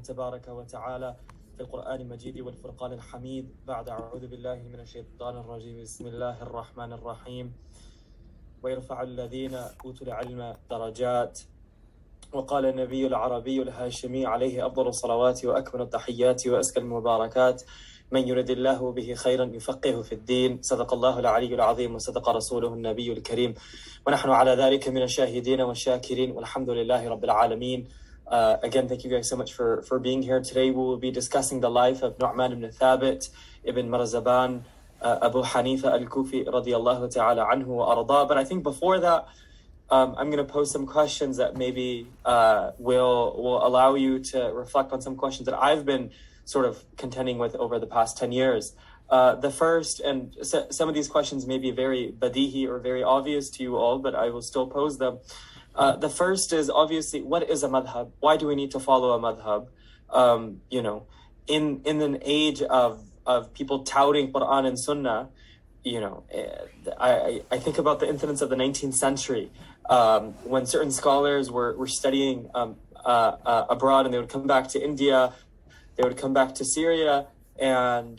تبارك وتعالى في القرآن المجيد والفرقان الحميد بعد أعوذ بالله من الشيطان الرجيم بسم الله الرحمن الرحيم ويرفع الذين أوتوا العلم درجات وقال النبي العربي الهاشمي عليه أفضل الصلوات وأكمل التحيات وأزكى المباركات من يرد الله به خيرا يفقهه في الدين صدق الله العلي العظيم وصدق رسوله النبي الكريم ونحن على ذلك من الشاهدين والشاكرين والحمد لله رب العالمين. Again, thank you guys so much for being here. Today we will be discussing the life of Nu'man ibn Thabit ibn Marzaban, Abu Hanifa al-Kufi radiyallahu ta'ala anhu wa arda. But I think before that, I'm going to pose some questions that maybe will allow you to reflect on some questions that I've been sort of contending with over the past 10 years. The first, and some of these questions may be very badihi or very obvious to you all, but I will still pose them. The first is obviously, what is a madhab? Why do we need to follow a madhab? In an age of people touting Quran and Sunnah, I think about the incidents of the 19th century when certain scholars were studying abroad, and they would come back to India, they would come back to Syria, and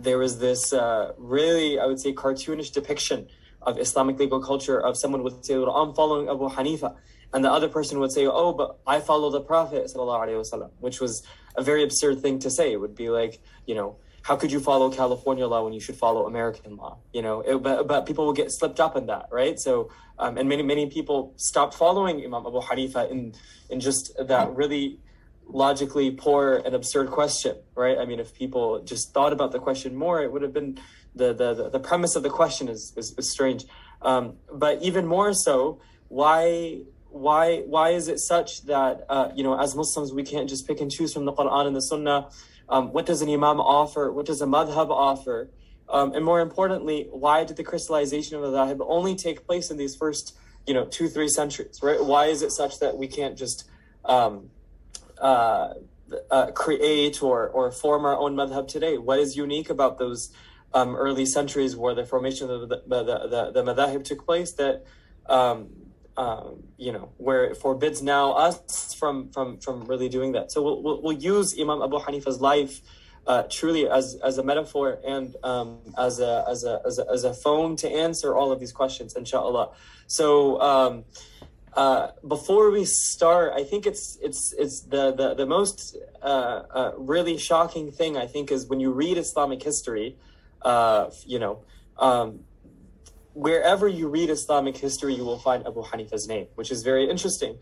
there was this really, I would say, cartoonish depiction of Islamic legal culture of someone would say, well, I'm following Abu Hanifa, and the other person would say, oh, but I follow the Prophet ﷺ, which was a very absurd thing to say. It would be like, how could you follow California law when you should follow American law? But people will get slipped up in that, right? So, and many people stopped following Imam Abu Hanifa in just that really logically poor and absurd question, right? I mean, if people just thought about the question more, it would have been the premise of the question is strange. But even more so, why is it such that as Muslims we can't just pick and choose from the Quran and the Sunnah? What does an imam offer? What does a madhab offer? And more importantly, why did the crystallization of the madhab only take place in these first 2-3 centuries, right? Why is it such that we can't just create or form our own madhab today? What is unique about those early centuries where the formation of the madhab took place that where it forbids now us from really doing that? So we'll use Imam Abu Hanifa's life truly as a metaphor and as a phone to answer all of these questions, inshallah. So before we start, I think it's the most really shocking thing, I think, is when you read Islamic history. Wherever you read Islamic history, you will find Abu Hanifa's name, which is very interesting,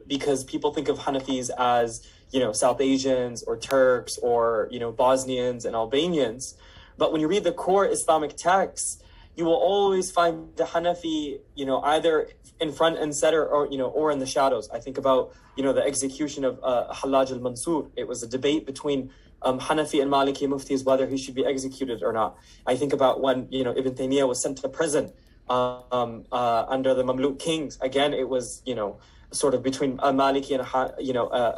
because people think of Hanafis as South Asians or Turks or Bosnians and Albanians, but when you read the core Islamic texts, you will always find the Hanafi either in front and center or in the shadows. I think about the execution of Hallaj al-Mansur. It was a debate between Hanafi and Maliki muftis whether he should be executed or not. I think about when Ibn Taymiyyah was sent to prison under the Mamluk kings. Again, it was sort of between a Maliki and a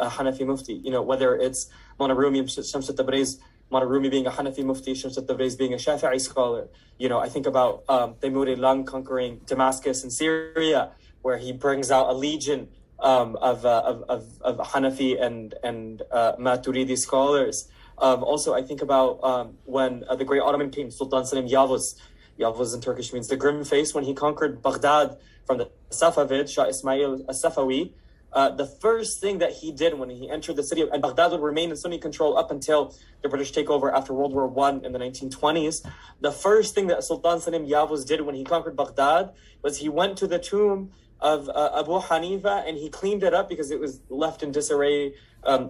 Hanafi mufti. Whether it's Mawlana Rumi and Shams al-Tabriz, Mawlana Rumi being a Hanafi mufti, Shams al-Tabriz being a Shafi'i scholar. I think about Taymur Lang conquering Damascus in Syria, where he brings out a legion of Hanafi and Maturidi scholars. Also, I think about when the great Ottoman king Sultan Selim Yavuz in Turkish means the grim face, when he conquered Baghdad from the Safavid, Shah Ismail as-Safawi. The first thing that he did when he entered the city, and Baghdad would remain in Sunni control up until the British takeover after World War I in the 1920s. The first thing that Sultan Selim Yavuz did when he conquered Baghdad was he went to the tomb of Abu Hanifa and he cleaned it up because it was left in disarray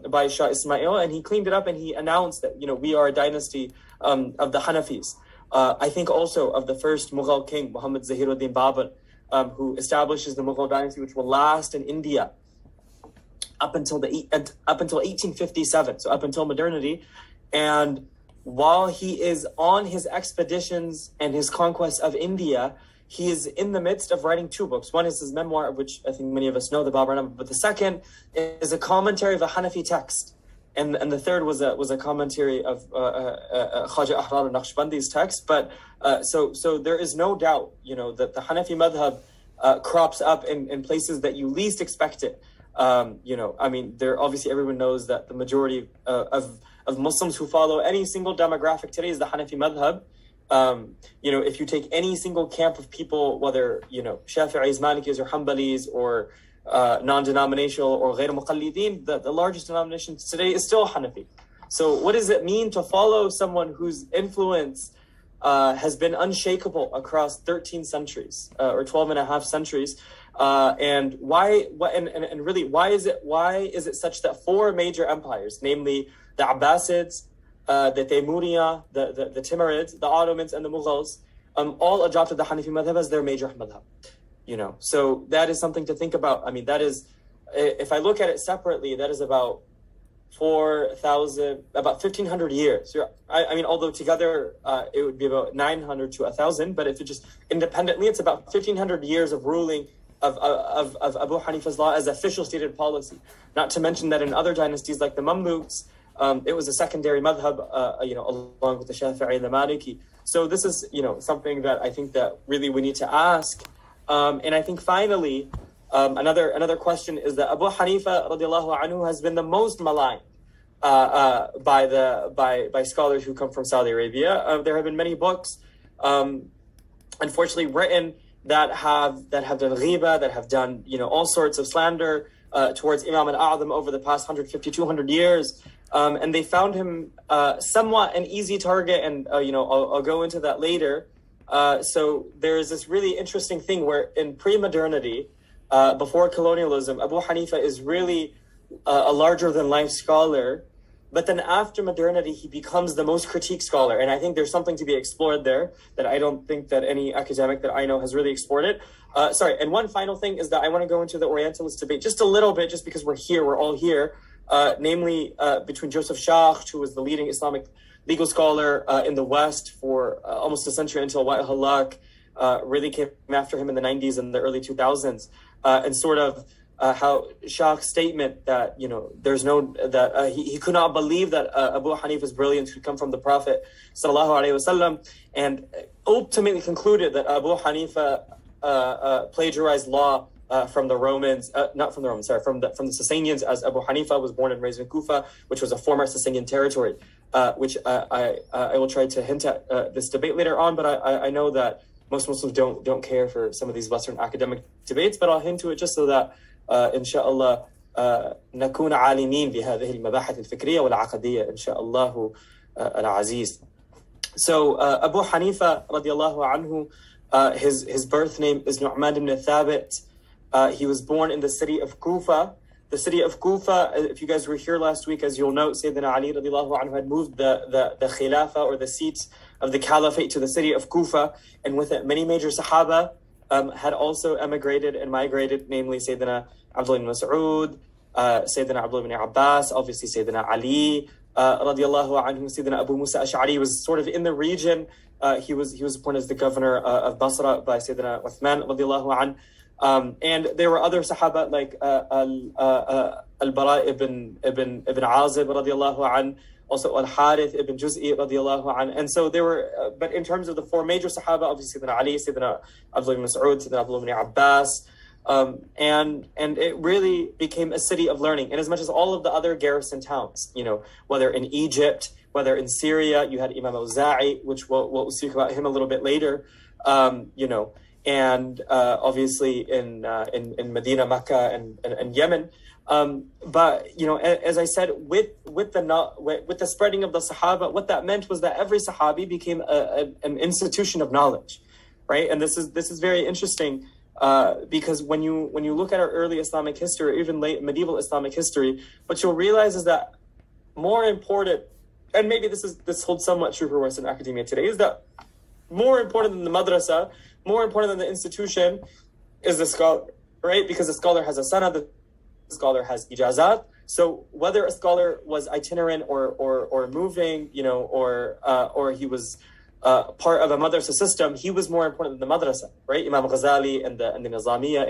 by Shah Ismail, and he cleaned it up and he announced that we are a dynasty of the Hanafis. I think also of the first Mughal king, Muhammad Zahiruddin Babur, who establishes the Mughal dynasty, which will last in India up until 1857, so up until modernity. And while he is on his expeditions and his conquest of India, he is in the midst of writing 2 books. One is his memoir, of which I think many of us know, the Baburnama, but the second is a commentary of a Hanafi text. And the third was a commentary of Khaja Ahrar al-Naqshbandi's text. But so there is no doubt, that the Hanafi madhab crops up in places that you least expect it. You know, I mean, there obviously everyone knows that the majority of Muslims who follow any single demographic today is the Hanafi madhab. You know, if you take any single camp of people, whether, you know, Shafi'is, Malikis, or Hanbalis, or non-denominational or غير مقلدين, the largest denomination today is still Hanafi. So what does it mean to follow someone whose influence has been unshakable across 13 centuries or 12 and a half centuries? And why? And really, why is it such that four major empires, namely the Abbasids, the Taymuria, the Timurids, the Ottomans, and the Mughals, all adopted the Hanafi madhab as their major madhab? You know, so that is something to think about. I mean, that is, if I look at it separately, that is about 1,500 years. I mean, although together it would be about 900 to 1,000, but if it just independently, it's about 1,500 years of ruling of Abu Hanifa's law as official stated policy. Not to mention that in other dynasties like the Mamluks, it was a secondary madhab, you know, along with the Shafi'i and the Maliki. So this is, you know, something that I think that really we need to ask. And I think finally, another question is that Abu Hanifa radiallahu anhu has been the most maligned by scholars who come from Saudi Arabia. There have been many books, unfortunately, written that have done ghiba, that have done, you know, all sorts of slander towards Imam al-A'zam over the past 150, 200 years. And they found him somewhat an easy target, and you know, I'll go into that later. So there's this really interesting thing where in pre-modernity, before colonialism, Abu Hanifa is really a larger-than-life scholar. But then after modernity, he becomes the most critiqued scholar. And I think there's something to be explored there that I don't think that any academic that I know has really explored it. Sorry, and one final thing is that I want to go into the Orientalist debate just a little bit, just because we're all here, namely between Joseph Shakht, who was the leading Islamic legal scholar in the West for almost a century until Wa'il Halak really came after him in the 90s and the early 2000s, and sort of how Shakht's statement that, you know, there's no, that he could not believe that Abu Hanifa's brilliance could come from the Prophet sallallahu alaihi wasallam, and ultimately concluded that Abu Hanifa plagiarized law from the Romans, not from the Romans, sorry, from the Sasanians, as Abu Hanifa was born and raised in Kufa, which was a former Sasanian territory, which I will try to hint at this debate later on, but I know that most Muslims don't care for some of these Western academic debates, but I'll hint to it just so that إن شاء الله نكون عالمين بهذه المباحث الفكرية والعقدية إن شاء الله العزيز. So Abu Hanifa radiallahu anhu, his birth name is Nu'man ibn Thabit. He was born in the city of Kufa. The city of Kufa, if you guys were here last week, as you'll note, Sayyidina Ali radiallahu anhu had moved the Khilafah, or the seat of the Caliphate, to the city of Kufa, and with it many major Sahaba had also emigrated and migrated, namely Sayyidina Abdullah ibn Mas'ud, Sayyidina Abdullah ibn Abbas, obviously Sayyidina Ali radiallahu anhu. Sayyidina Abu Musa Ash'ari was sort of in the region. He was appointed as the governor of Basra by Sayyidina Uthman radiallahu anhu. And there were other Sahaba like Al-Bara ibn Azib radiallahu anhu, also Al-Harith ibn Juz'i radiallahu anhu. And so there were, but in terms of the four major Sahaba, obviously Sayyidina Ali, Sayyidina Abdullah ibn Mas'ud, Sayyidina Abdullah ibn Abbas, and it really became a city of learning. And as much as all of the other garrison towns, you know, whether in Egypt, whether in Syria, you had Imam Awza'i, which we'll speak about him a little bit later, you know, and obviously in Medina, Mecca, and Yemen. But you know, as I said, with the spreading of the Sahaba, what that meant was that every Sahabi became an institution of knowledge, right? And this is very interesting because when you look at our early Islamic history, or even late medieval Islamic history, what you'll realize is that more important, and maybe this holds somewhat true for Western academia today, is that more important than the madrasa, more important than the institution, is the scholar, right? Because the scholar has a sanad, the scholar has ijazat. So whether a scholar was itinerant or moving, you know, or he was part of a madrasa system, he was more important than the madrasa, right? Imam Ghazali and the Nizamiya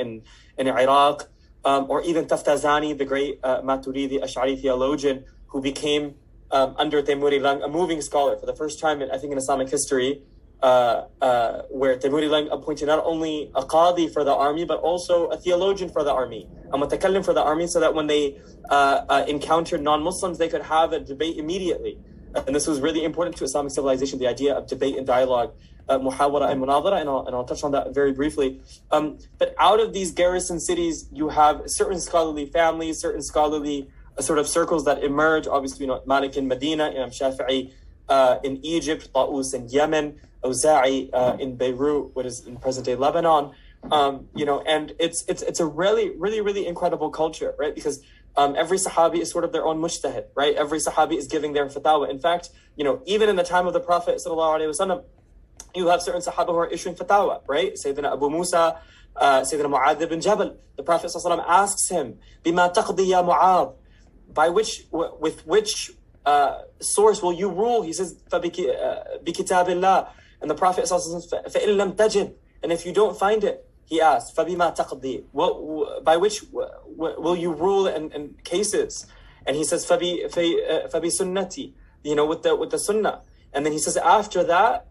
in Iraq, or even Taftazani, the great Maturidi Ash'ari theologian, who became under Taymouri Lang a moving scholar for the first time, I think, in Islamic history. where Timuri Lang appointed not only a qadi for the army, but also a theologian for the army, a mutakallim for the army, so that when they encountered non-Muslims, they could have a debate immediately. And this was really important to Islamic civilization, the idea of debate and dialogue, muhawara and munadara, and I'll touch on that very briefly. But out of these garrison cities, you have certain scholarly families, certain scholarly sort of circles that emerge. Obviously, Malik in Medina, Imam Shafi'i in Egypt, Ta'us in Yemen, Awza'i in Beirut, what is in present-day Lebanon. And it's a really incredible culture, right? Because every Sahabi is sort of their own mujtahid, right? Every Sahabi is giving their fatwa. In fact, even in the time of the Prophet sallallahu alaihi wasallam, you have certain Sahaba who are issuing fatwa, right? Sayyidina Abu Musa, Sayyidina Mu'adh ibn Jabal. The Prophet sallallahu alaihi wasallam asks him, "Bima taqdi ya Mu'adh?" With which source will you rule? He says, "Bikitabillah." And the Prophet sallallahu alaihi wasallam says, "Fa'in lam tajid." And if you don't find it, he asks, فَبِمَا تَقْضِي? By which will you rule in cases? And he says, فَبِ سُنَّتِي, with the sunnah. And then he says, after that,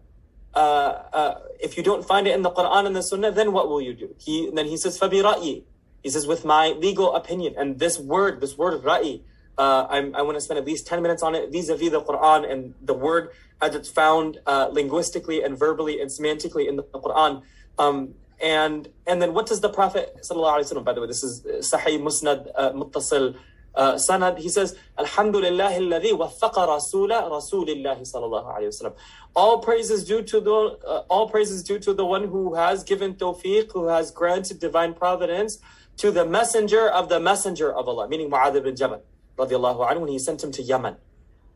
if you don't find it in the Quran and the sunnah, then what will you do? Then he says, فَبِ رَأْيِ. He says, with my legal opinion. And this word ra'i, I want to spend at least 10 minutes on it vis-a-vis the Quran and the word as it's found linguistically and verbally and semantically in the Quran. And then what does the Prophet sallallahu alaihi wasallam, by the way, this is Sahih Musnad Muttasil Sanad, he says, Alhamdulillah alladhi wathaqa Rasulillahi sallallahu alaihi wasallam. All praises due to the one who has given tawfiq, who has granted divine providence to the messenger of Allah, meaning Mu'adh ibn Jabal radiallahu anhu, when he sent him to Yemen.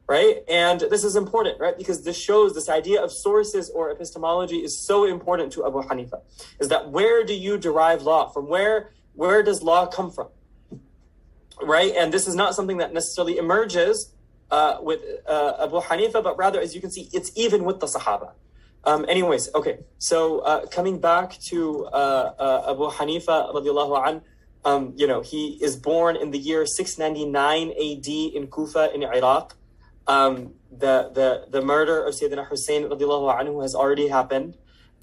Right? And this is important, right? Because this shows this idea of sources or epistemology is so important to Abu Hanifa. Is that where do you derive law from? Where does law come from? Right? And this is not something that necessarily emerges with Abu Hanifa, but rather, as you can see, it's even with the Sahaba. Anyways, okay. So coming back to Abu Hanifa radiallahu anh, he is born in the year 699 AD in Kufa in Iraq. The murder of Sayyidina Hussein radiallahu anhu has already happened.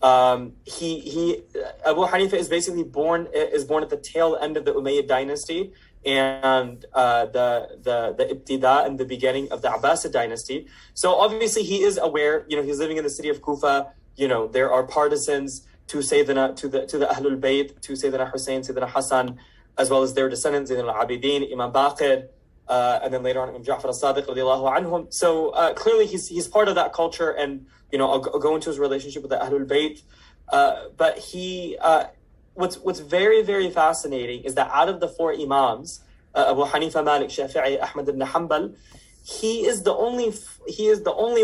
Abu Hanifa is basically born at the tail end of the Ummayyad dynasty and the Ibtida and the beginning of the Abbasid dynasty. So obviously he is aware, he's living in the city of Kufa. There are partisans to Sayyidina, to the Ahlul Bayt, to Sayyidina Hussein, Sayyidina Hassan, as well as their descendants, Sayyidina al-Abidin, Imam Baqir, and then later on Imam Ja'far al-Sadiq radiallahu anhum. So clearly he's part of that culture, and I'll go into his relationship with the Ahlul Bayt. But he what's very, very fascinating is that out of the four Imams, Abu Hanifa, Malik, Shafi'i, Ahmad ibn Hanbal, he is the only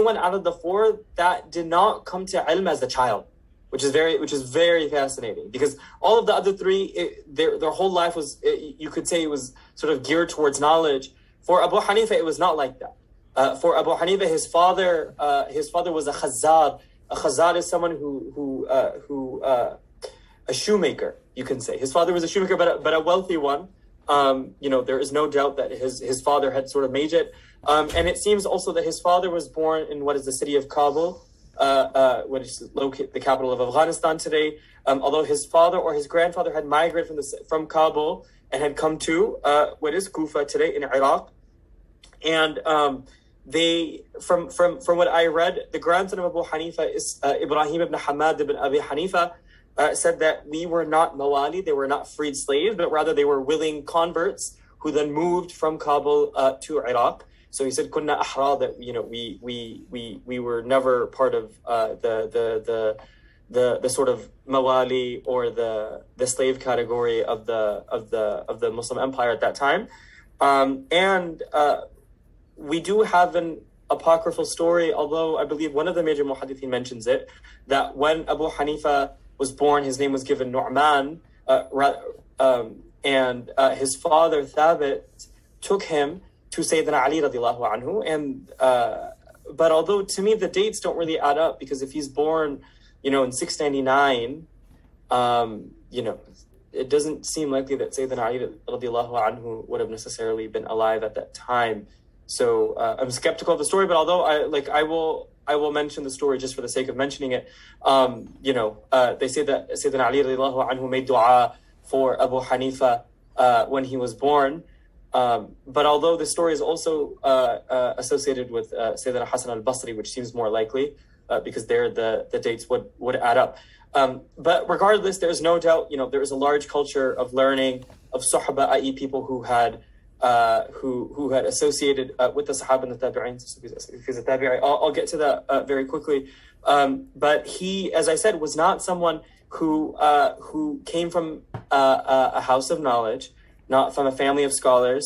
one out of the four that did not come to ilm as a child, which is very fascinating, because all of the other three, their whole life was, you could say, it was sort of geared towards knowledge. For Abu Hanifa, it was not like that. For Abu Hanifa, his father was a khazad. A khazad is someone who a shoemaker, you can say. His father was a shoemaker, but a wealthy one. There is no doubt that his father had sort of made it. And it seems also that his father was born in what is the city of Kabul, what is located the capital of Afghanistan today. Although his father or his grandfather had migrated from Kabul and had come to what is Kufa today in Iraq. And they, from what I read, the grandson of Abu Hanifa is Ibrahim ibn Hamad ibn Abi Hanifa, said that we were not mawali, they were not freed slaves, but rather they were willing converts who then moved from Kabul to Iraq. So he said, "Kunna ahra," that we were never part of the sort of mawali or the slave category of the Muslim empire at that time. And we do have an apocryphal story, although I believe one of the major muhaddithin mentions it, that when Abu Hanifa was born, his name was given Nu'man, and his father Thabit took him to Sayyidina Ali radiallahu anhu. And but although to me the dates don't really add up, because if he's born, in 699, it doesn't seem likely that Sayyidina Ali radiallahu anhu would have necessarily been alive at that time. So I'm skeptical of the story, but although I I will mention the story just for the sake of mentioning it. They say that Sayyidina Ali radiallahu anhu made dua for Abu Hanifa when he was born. But although the story is also associated with Sayyidina Hassan al-Basri, which seems more likely because there the dates would add up. But regardless, there's no doubt, there is a large culture of learning, of Sahaba, i.e. people who had associated with the Sahaba and the Tabi'in. I'll get to that very quickly. But he, as I said, was not someone who came from a house of knowledge, not from a family of scholars,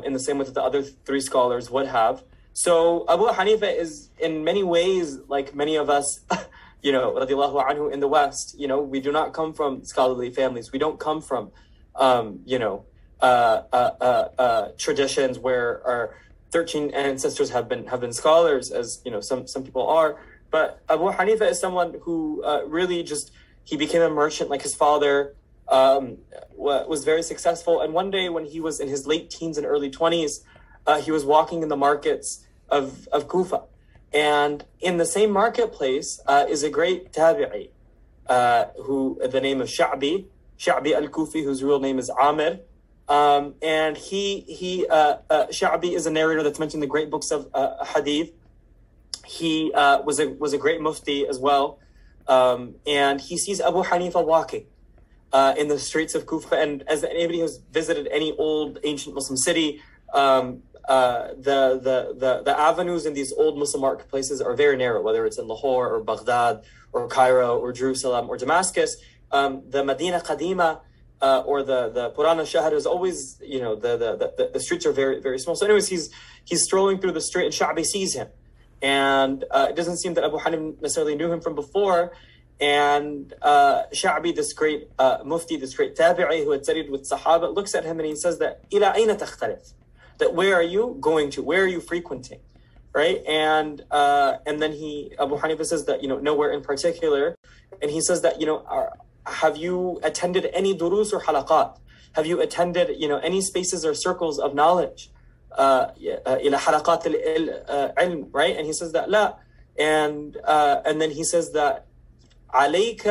in the same way that the other three scholars would have. So Abu Hanifa is in many ways like many of us, radiallahu anhu, in the West. We do not come from scholarly families. We don't come from, traditions where our 13 ancestors have been scholars, as some people are. But Abu Hanifa is someone who really he became a merchant like his father, was very successful. And one day when he was in his late teens and early 20s, he was walking in the markets of Kufa. And in the same marketplace is a great tabi'i, who the name of Sha'bi al-Kufi, whose real name is Amir. And Sha'bi is a narrator that's mentioned in the great books of Hadith. He was a great mufti as well. And he sees Abu Hanifa walking in the streets of Kufa. And as anybody who's visited any old ancient Muslim city, the avenues in these old Muslim marketplaces are very narrow, whether it's in Lahore or Baghdad or Cairo or Jerusalem or Damascus. The Medina Qadima or the Purana Shahar is always, the streets are very, very small. So anyways, he's strolling through the street and Sha'bi sees him. And it doesn't seem that Abu Hanifa necessarily knew him from before. And Sha'bi, this great mufti, this great tabi'i who had studied with Sahaba, looks at him and he says that, إِلَىٰ أَيْنَ تَخْتَلِفْ? That where are you going to? Where are you frequenting? Right? And then Abu Hanifa says that, nowhere in particular. And he says that, have you attended any durus or halaqat? Have you attended, any spaces or circles of knowledge? إلى حلقات العلم, right? And he says that لا. And then he says that عليك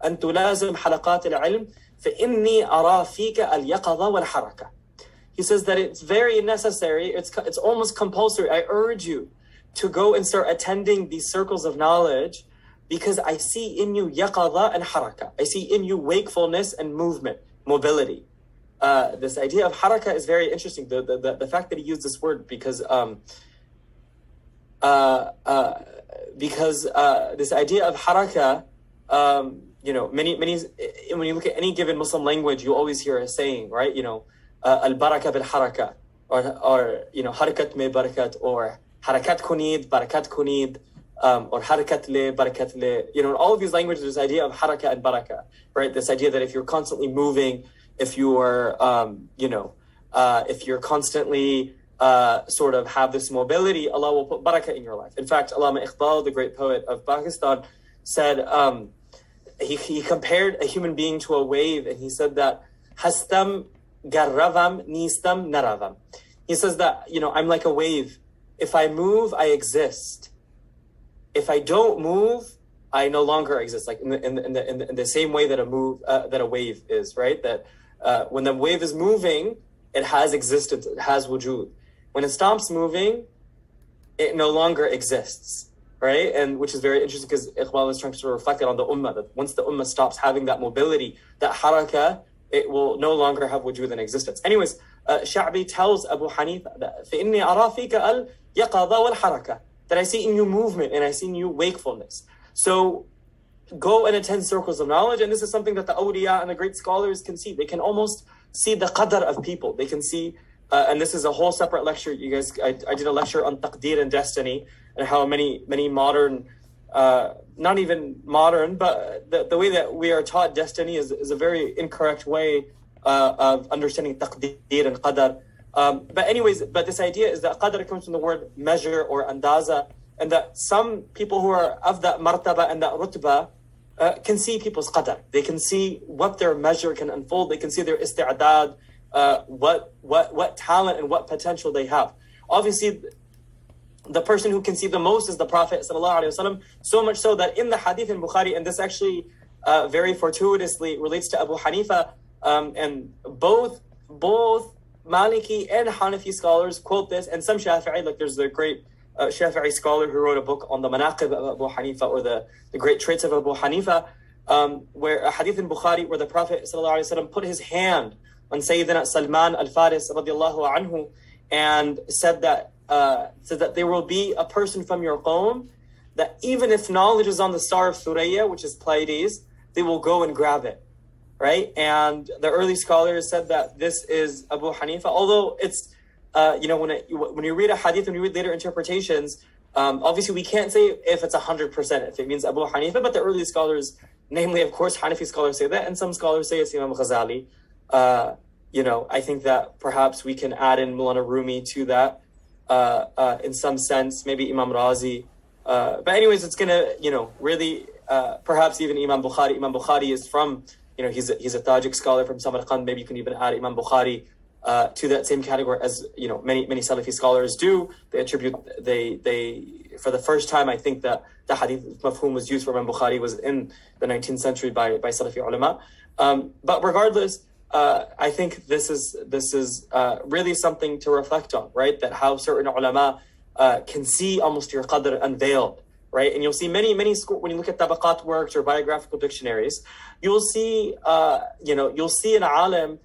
أن تلازم حلقات العلم فإني أرى فيك اليقظة والحركة. He says that it's very necessary, it's almost compulsory. I urge you to go and start attending these circles of knowledge because I see in you yaqadha and haraka. I see in you wakefulness and movement, mobility. This idea of haraka is very interesting. The fact that he used this word because this idea of haraka, many when you look at any given Muslim language, you always hear a saying, right? Al-baraka bil-haraka, or harakat me barakat, or harakat kunid, barakat kunid, or harakat le, barakat le. In all of these languages, there's this idea of haraka and baraka, right? This idea that if you're constantly moving, if you are, if you're constantly sort of have this mobility, Allah will put barakah in your life. In fact, Allama Iqbal, the great poet of Pakistan, said, he compared a human being to a wave, and he said that, hastam garravam nistam naravam. He says that, I'm like a wave. If I move, I exist. If I don't move, I no longer exist. Like in the same way that a wave is, right? That when the wave is moving, it has existence, it has wujud. When it stops moving, it no longer exists, right? And which is very interesting because Iqbal is trying to sort of reflect it on the ummah, that once the ummah stops having that mobility, that haraka, it will no longer have wujud and existence. Anyways, Sha'bi tells Abu Hanifa that فَإِنِّي أَرَى فِيكَ الْيَقَظَ وَالْحَرَكَةِ, that I see in you movement and I see in you wakefulness. So go and attend circles of knowledge, and this is something that the awliya and the great scholars can see. They can almost see the qadr of people. They can see, and this is a whole separate lecture. You guys, I did a lecture on taqdeer and destiny, and how many modern, not even modern, but the way that we are taught destiny is a very incorrect way of understanding taqdeer and qadr. But this idea is that qadr comes from the word measure or andaza, and that some people who are of that martaba and that rutba can see people's qadr. They can see what their measure can unfold. They can see their isti'adad, what talent and what potential they have. Obviously, the person who can see the most is the Prophet ﷺ, so much so that in the hadith in Bukhari, and this actually very fortuitously relates to Abu Hanifa, and both Maliki and Hanafi scholars quote this, and some Shafi'i, like there's the great Shafi'i scholar who wrote a book on the Manaqib of Abu Hanifa, or the great traits of Abu Hanifa, where a hadith in Bukhari where the Prophet ﷺ put his hand on Sayyidina Salman al-Faris radiallahu anhu and said that there will be a person from your qawm that even if knowledge is on the star of Thuraya, which is Pleiades, they will go and grab it, right? And the early scholars said that this is Abu Hanifa, although it's, when you read a hadith, when you read later interpretations, obviously we can't say if it's 100%, if it means Abu Hanifa, but the early scholars, namely, of course, Hanafi scholars say that, and some scholars say it's Imam Ghazali. I think that perhaps we can add in Mulana Rumi to that, in some sense, maybe Imam Razi. But anyways, it's going to, really, perhaps even Imam Bukhari. Imam Bukhari is from, he's a Tajik scholar from Samarkand. Maybe you can even add Imam Bukhari to that same category as, many Salafi scholars do. They attribute, for the first time, I think that the hadith mafhum was used for Imam Bukhari was in the 19th century by Salafi ulama. But regardless, I think this is really something to reflect on, right? That how certain ulama can see almost your qadr unveiled, right? And you'll see many when you look at tabaqat works or biographical dictionaries, you'll see you'll see an alim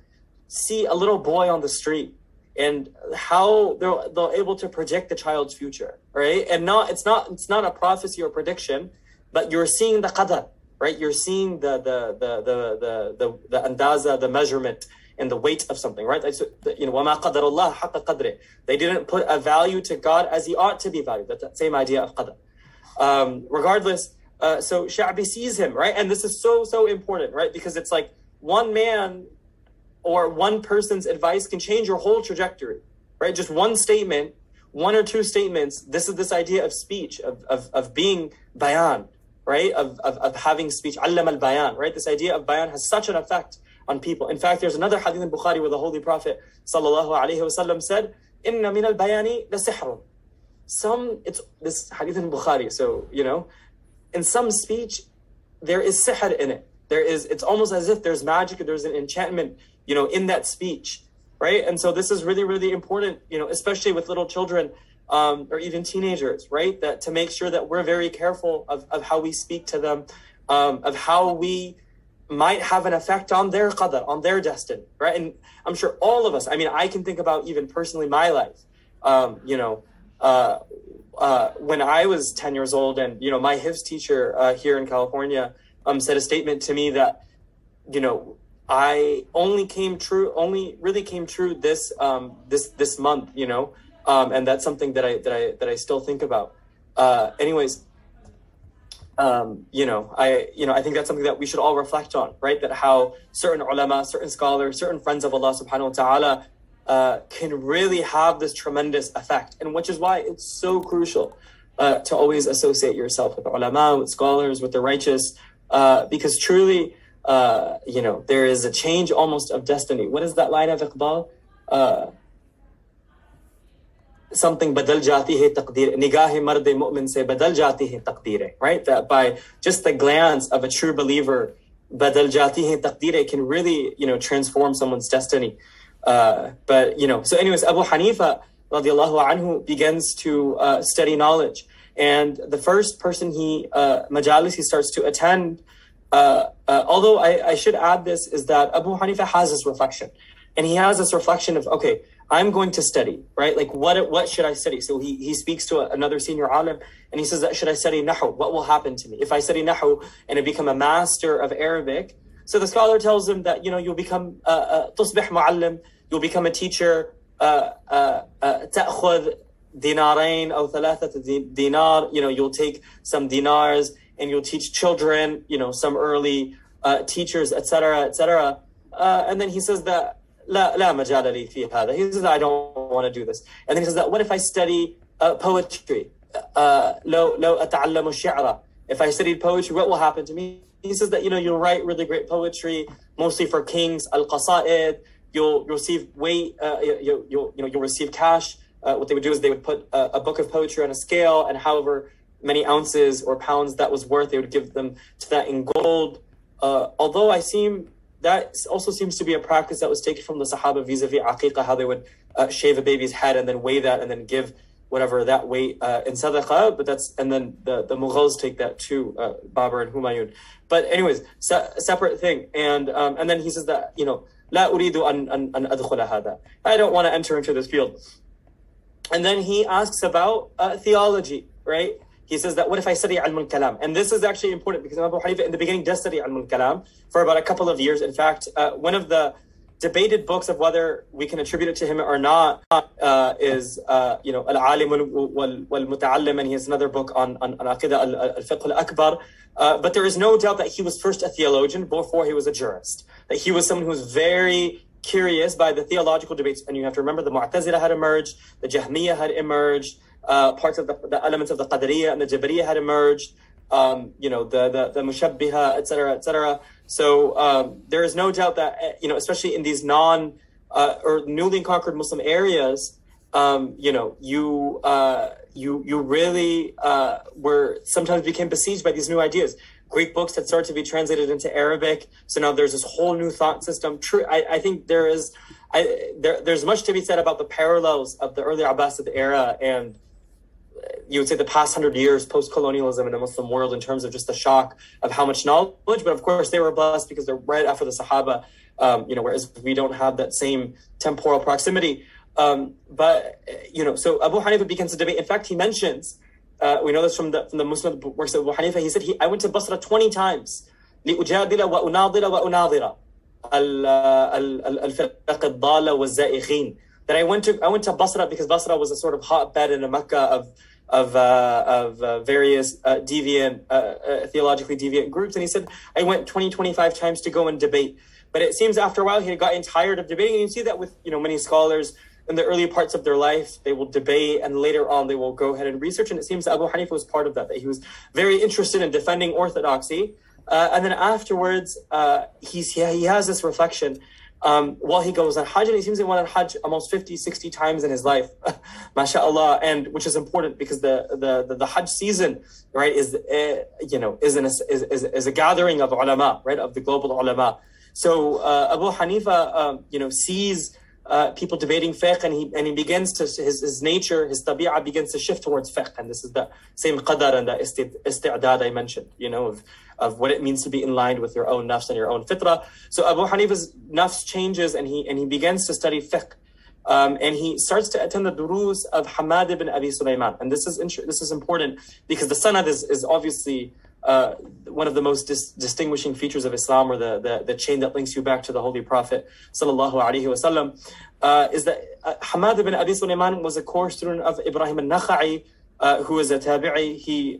see a little boy on the street and how they're able to predict the child's future, right? And it's not a prophecy or prediction, but you're seeing the qadr. Right, you're seeing the andaza, the measurement and the weight of something, right? وَمَا قَدَرَ اللَّهَ حَقَّ قَدْرِهِ. They didn't put a value to God as he ought to be valued. That's that same idea of qadr. Regardless, so Sha'bi sees him, right? And this is so important, right? Because it's like one man or one person's advice can change your whole trajectory, right? Just one statement, one or two statements. This is this idea of speech, of being bayan, right? Of having speech, allam al-bayan, right? This idea of bayan has such an effect on people. In fact, there's another hadith in Bukhari where the Holy Prophet sallallahu alaihi wasallam said, "Inna min al-bayani la sihrun." This hadith in Bukhari. So in some speech, there is sihr in it. It's almost as if there's magic, there's an enchantment, in that speech, right? And so this is really, really important, especially with little children. Or even teenagers, right? That to make sure that we're very careful of how we speak to them, of how we might have an effect on their qadr, on their destiny, right? And I'm sure all of us, I can think about even personally my life, when I was 10 years old and, my Hifz teacher here in California said a statement to me that, I only really came true this month, and that's something that I still think about. Anyways, I think that's something that we should all reflect on, right? That how certain ulama, certain scholars, certain friends of Allah subhanahu wa ta'ala can really have this tremendous effect. And which is why it's so crucial to always associate yourself with ulama, with scholars, with the righteous, because truly, there is a change almost of destiny. What is that line of Iqbal? Something badal jati hai taqdeer, nigahe marde mu'min se badal jati hai taqdeer, right? That by just the glance of a true believer, badal jati hai taqdeer can really, transform someone's destiny. But so anyways, Abu Hanifa radiallahu anhu begins to study knowledge, and the first person majalis he starts to attend, although I should add this, is that Abu Hanifa has this reflection, and he has this reflection of, okay, I'm going to study, right? Like what should I study? So he speaks to another senior alim and he says that, should I study Nahu? What will happen to me? If I study Nahu and I become a master of Arabic, so the scholar tells him that, you'll become تصبح معلم, you'll become a teacher, تأخذ دينارين أو ثلاثة dinar, you'll take some dinars and you'll teach children, some early teachers, etc., etc. And then he says that لا مجال لي في هذا. He says, I don't want to do this. And then he says that, what if I study poetry? لو أتعلم الشعر. If I studied poetry, what will happen to me? He says that, you'll write really great poetry, mostly for kings, al-qasaid. You'll receive you'll receive cash what they would do is they would put a book of poetry on a scale, and however many ounces or pounds that was worth, they would give them to that in gold. Although that also seems to be a practice that was taken from the Sahaba vis-a-vis aqiqah, how they would shave a baby's head and then weigh that and then give whatever that weight in sadaqah. But and then the Mughals take that too, Babur and Humayun. But anyways, separate thing. And then he says that, لا أريد أن أدخل هذا. I don't want to enter into this field. And then he asks about theology, right? He says that, what if I study ilm al-kalam? And this is actually important because Imam Abu Hanifa in the beginning does study ilm al-kalam for about a couple of years. In fact, one of the debated books of whether we can attribute it to him or not is, Al-Alim wal-Muta'allim, and he has another book on Aqidah al-Fiqh al-Akbar. But there is no doubt that he was first a theologian before he was a jurist. That he was someone who was very curious by the theological debates. And you have to remember the Mu'tazila had emerged, the Jahmiyyah had emerged, parts of the elements of the Qadariyah and the Jabariyah had emerged, the Mushabbiha, etc., etc. So there is no doubt that, especially in these or newly conquered Muslim areas, you really were sometimes became besieged by these new ideas. Greek books had started to be translated into Arabic, so now there's this whole new thought system. True, I think there's much to be said about the parallels of the early Abbasid era and you would say the past 100 years post-colonialism in the Muslim world in terms of just the shock of how much knowledge. But of course, they were blessed because they're right after the Sahaba, whereas we don't have that same temporal proximity. So Abu Hanifa begins to debate. In fact, he mentions, we know this from the Muslim works of Abu Hanifa, he said, I went to Basra 20 times. لِأُجَادِلَ وَأُنَاظِرَ وَأُنَاظِرَ الْفِرَقِ الضَّالَّةِ وَالزَّائِغِينَ. That I went to Basra because Basra was a sort of hotbed in a Mecca of various theologically deviant groups. And he said, I went 25 times to go and debate. But it seems after a while he had gotten tired of debating. And you see that with many scholars in the early parts of their life, they will debate and later on they will go ahead and research. And it seems that Abu Hanifa was part of that he was very interested in defending orthodoxy. And then afterwards, he has this reflection while he goes on Hajj, and he seems to went on Hajj almost 50, 60 times in his life, mashallah, and which is important because the Hajj season, right, is a gathering of ulama, right, of the global ulama. So Abu Hanifa, sees people debating fiqh, and he begins to his nature, his tabi'ah begins to shift towards fiqh, and this is the same qadar and the isti'dad I mentioned, of what it means to be in line with your own nafs and your own fitrah. So Abu Hanifa's nafs changes, and he begins to study fiqh, and he starts to attend the durus of Hamad ibn Abi Sulaiman, and this is important because the sanad is obviously one of the most distinguishing features of Islam, or the chain that links you back to the Holy Prophet sallallahu alaihi wasallam, is that Hamad ibn Abi Sulaiman was a core student of Ibrahim al-Nakha'i, who is a tabi'i.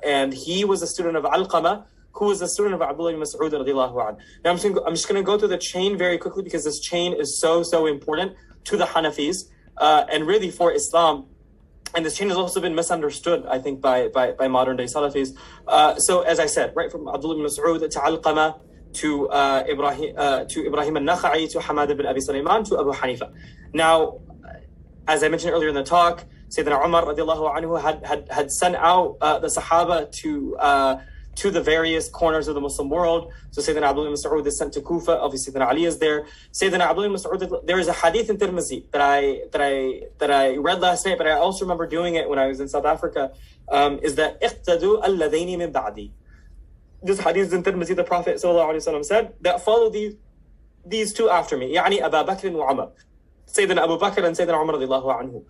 And he was a student of Alqamah, who was a student of Abdullah ibn Mas'ud radiallahu anhu. Now I'm just going to go through the chain very quickly because this chain is so important to the Hanafis and really for Islam. And this chain has also been misunderstood, I think, by modern day Salafis. So as I said, right from Abdullah ibn Mas'ud to Alqamah to Ibrahim al-Nakha'i to Hamad ibn Abi Sulaiman to Abu Hanifa. Now, as I mentioned earlier in the talk, Sayyidina Umar radiallahu anhu had sent out the Sahaba to the various corners of the Muslim world. So Sayyidina Abdullah ibn Mas'ud is sent to Kufa. Obviously, Sayyidina Ali is there. Sayyidina Abdullah ibn Mas'ud, there is a hadith in Tirmizi that I read last night, but I also remember doing it when I was in South Africa, is that اقتدوا الذين من بعدي. This hadith is in Tirmizi. The Prophet ﷺ said that follow these two after me, يعني Abu Bakr wa Umar. Sayyidina Abu Bakr and Sayyidina Umar radiallahu anhu.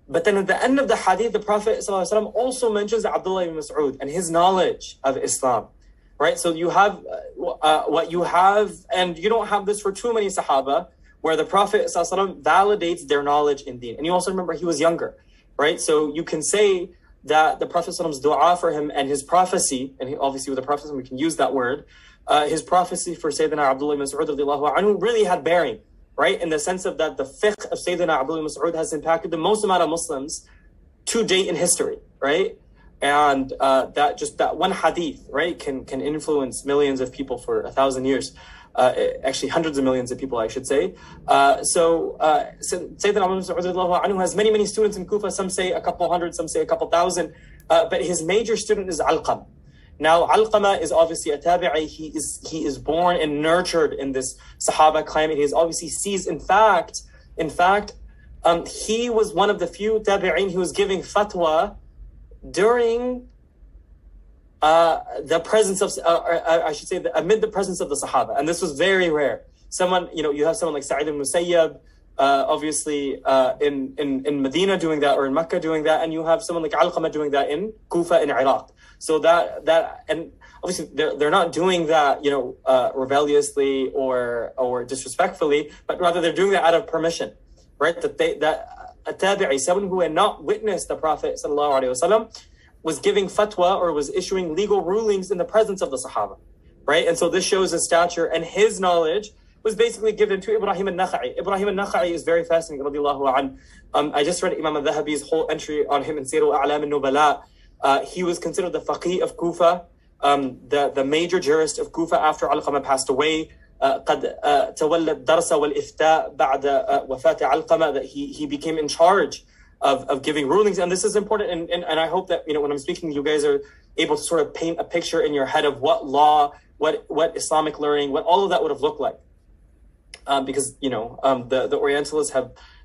But then at the end of the hadith, the Prophet ﷺ also mentions Abdullah ibn Mas'ud and his knowledge of Islam, right? So you have what you have, and you don't have this for too many Sahaba, where the Prophet ﷺ validates their knowledge in deen. And you also remember he was younger, right? So you can say that the Prophet ﷺ's dua for him and his prophecy, and obviously with the Prophet we can use that word, his prophecy for Sayyidina Abdullah ibn Mas'ud radiallahu anhu really had bearing, right? In the sense of that the fiqh of Sayyidina Abdullah ibn Mas'ud has impacted the most amount of Muslims to date in history, right? And that one hadith, right, can influence millions of people for 1,000 years. actually hundreds of millions of people, I should say. So Sayyidina Abu Mas'ud has many students in Kufa. Some say a couple hundred, some say a couple thousand. But his major student is Alqama. Now, Alqama is obviously a tabi'i. He is born and nurtured in this Sahaba climate. He is obviously sees, in fact, he was one of the few tabi'in who was giving fatwa during the presence of, I should say, amid the presence of the Sahaba. And this was very rare. Someone, you have someone like Sa'id ibn Musayyab, obviously in Medina doing that, or in Mecca doing that, and you have someone like Alqama doing that in Kufa in Iraq. So that and obviously they're not doing that, rebelliously or disrespectfully, but rather they're doing that out of permission, right? That a tabi'i, someone who had not witnessed the Prophet sallallahu alaihi wasallam, was giving fatwa or was issuing legal rulings in the presence of the Sahaba, right? And so this shows his stature, and his knowledge was basically given to Ibrahim al-Nakha'i. Ibrahim al-Nakha'i is very fascinating, radiallahu anh. I just read Imam al-Dhahabi's whole entry on him in Sir al-A'lam al-Nubala. He was considered the faqih of Kufa, the major jurist of Kufa after Alqama passed away. قد تولى الدرس والإفتاء بعد وفاة علقمة, that he became in charge of giving rulings. And this is important, and I hope that when I'm speaking, you guys are able to sort of paint a picture in your head of what law, what Islamic learning, what all of that would have looked like, because the Orientalists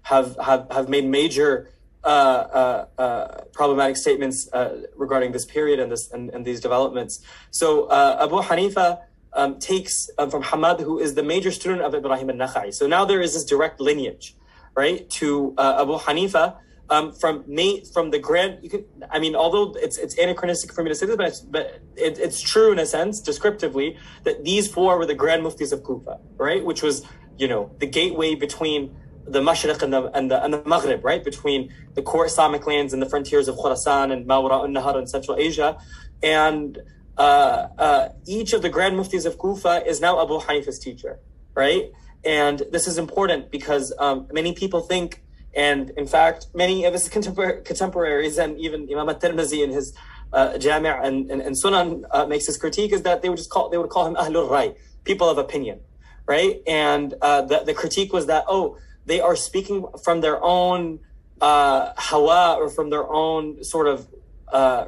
have made major problematic statements regarding this period and these developments. So Abu Hanifa takes from Hamad, who is the major student of Ibrahim al-Nakha'i. So now there is this direct lineage, right, to Abu Hanifa from the grand. Although it's anachronistic for me to say this, but it's true in a sense, descriptively, that these four were the grand muftis of Kufa, right, which was the gateway between the Mashriq and the Maghrib, right, between the core Islamic lands and the frontiers of Khurasan and Mawra al-Nahar in Central Asia. And each of the grand muftis of Kufa is now Abu Hanifa's teacher, right? And this is important because many people think, and in fact, many of his contemporaries, and even Imam al-Tirmizi in his Jami' and Sunan makes his critique, is that they would call him Ahlul Rai, people of opinion, right? And the critique was that, they are speaking from their own hawa, or from their own sort of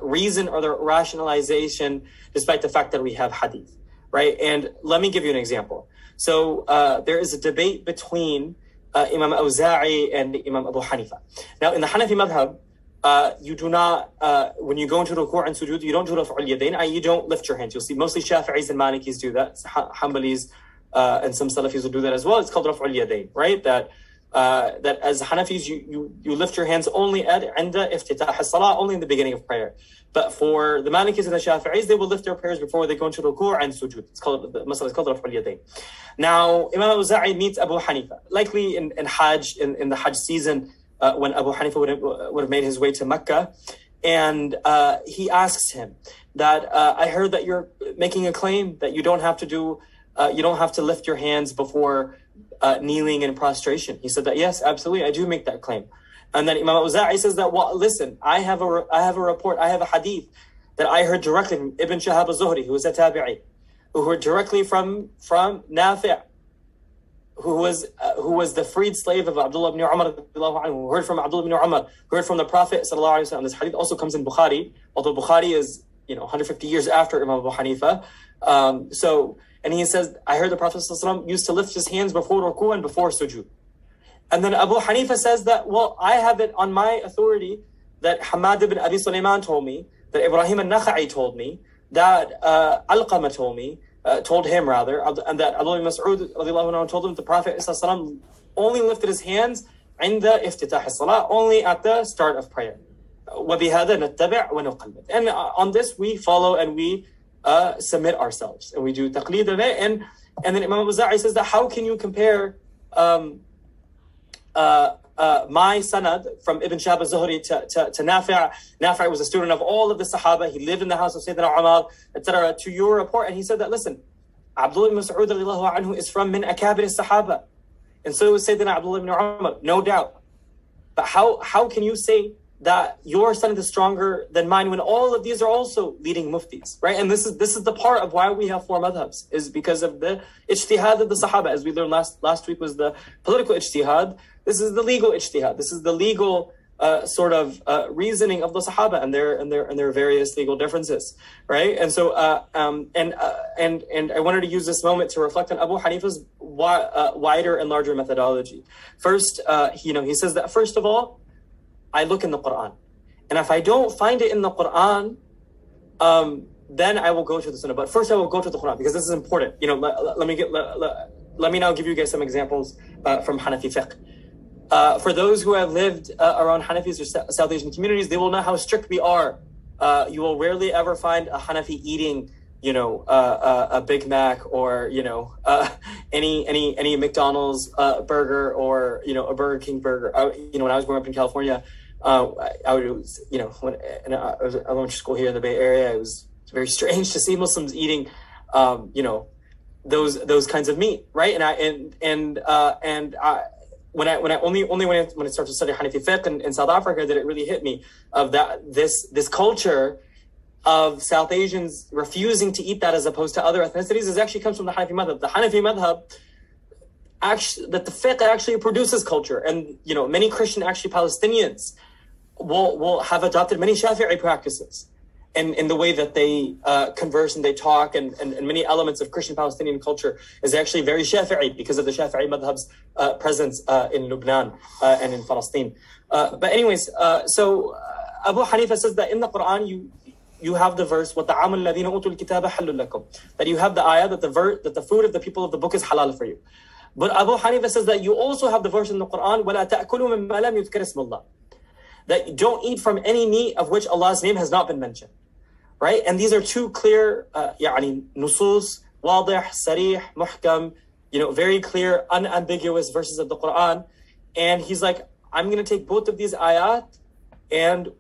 reason or their rationalization, despite the fact that we have hadith, right? And let me give you an example. So there is a debate between Imam Awza'i and Imam Abu Hanifa. Now, in the Hanafi madhab, you do not, when you go into ruku' and sujood, you don't do raf'ul yadayn, you don't lift your hands. You'll see mostly Shafi'is and Malikis do that. Hanbalis and some Salafis will do that as well. It's called raf'ul yadayn, right? That as Hanafis, you lift your hands only at inda iftitah as-salah, only in the beginning of prayer. But for the Malikis and the Shafi'is, they will lift their prayers before they go into ruku' and sujood. The masala is called raf'ul yadayn. Now, Imam Awza'i meets Abu Hanifa, likely in Hajj, in the Hajj season, when Abu Hanifa would have made his way to Mecca. And he asks him that, I heard that you're making a claim that you don't have to lift your hands before kneeling and prostration. He said that, yes, absolutely, I do make that claim. And then Imam Awza'i says that, well, listen, I have a report, I have a hadith that I heard directly from Ibn Shihab al-Zuhri, who was a tabi'i, who heard directly from Nafi', who was the freed slave of Abdullah ibn Umar, who heard from Abdullah ibn Umar, who heard from the Prophet sallallahu alaihi wasallam. This hadith also comes in Bukhari, although Bukhari is 150 years after Imam Abu Hanifa. And he says, I heard the Prophet ﷺ used to lift his hands before ruku' and before sujood. And then Abu Hanifa says that, well, I have it on my authority that Hamad ibn Abi Sulaiman told me, that Ibrahim al-Nakha'i told me, that Alqama told him rather, and that Abdullah ibn Mas'ud radiallahu anhu told him the Prophet ﷺ only lifted his hands عند افتتاح الصلاة, only at the start of prayer. وبهذا نتبع ونقلد. And on this we follow and we submit ourselves, and we do taqleed of it. And then Imam Awza'i says that, how can you compare my sanad from Ibn Shihab al-Zuhri to Nafi'? Nafi' was a student of all of the Sahaba. He lived in the house of Sayyidina Umar, etc. To your report, and he said that, listen, Abdullah ibn Mas'ud radiallahu anhu is from min akabir Sahaba, and so was Sayyidina Abdullah ibn Umar, no doubt. But how can you say that your sanad is stronger than mine when all of these are also leading muftis, right? And this is the part of why we have four madhabs, is because of the ijtihad of the Sahaba. As we learned last week was the political ijtihad. This is the legal ijtihad. This is the legal reasoning of the Sahaba and their various legal differences, right? And so and I wanted to use this moment to reflect on Abu Hanifa's wider and larger methodology. First, he says that first of all, I look in the Quran, and if I don't find it in the Quran, then I will go to the Sunnah. But first, I will go to the Quran because this is important. Let me now give you guys some examples from Hanafi fiqh. For those who have lived around Hanafis or South Asian communities, they will know how strict we are. You will rarely ever find a Hanafi eating, a Big Mac or any McDonald's burger or a Burger King burger. When I was growing up in California, I was when I was at elementary school here in the Bay Area, it was very strange to see Muslims eating, those kinds of meat, right? When I started to study Hanafi fiqh in South Africa, that it really hit me of that this culture of South Asians refusing to eat that as opposed to other ethnicities is actually comes from the Hanafi madhab. The Hanafi madhab that the fiqh actually produces culture, and many Christian Palestinians will have adopted many Shafi'i practices and in the way that they converse and they talk, and many elements of Christian Palestinian culture is actually very Shafi'i because of the Shafi'i madhab's presence in Lebanon and in Palestine. But anyways, so Abu Hanifa says that in the Quran you have the verse وَطَعَامُ الَّذِينَ أُوتُوا الْكِتَابَ حَلٌّ لَكُمْ, that you have the ayah that the food of the people of the book is halal for you. But Abu Hanifa says that you also have the verse in the Quran وَلَا تَأْكُلُوا مِمَّا لَمْ يُذْكَرِ اسْمُ اللَّهِ, that you don't eat from any meat of which Allah's name has not been mentioned. Right? And these are two clear nusus, wadih, sarih, muhkam, very clear, unambiguous verses of the Quran. And he's like, I'm going to take both of these ayat, and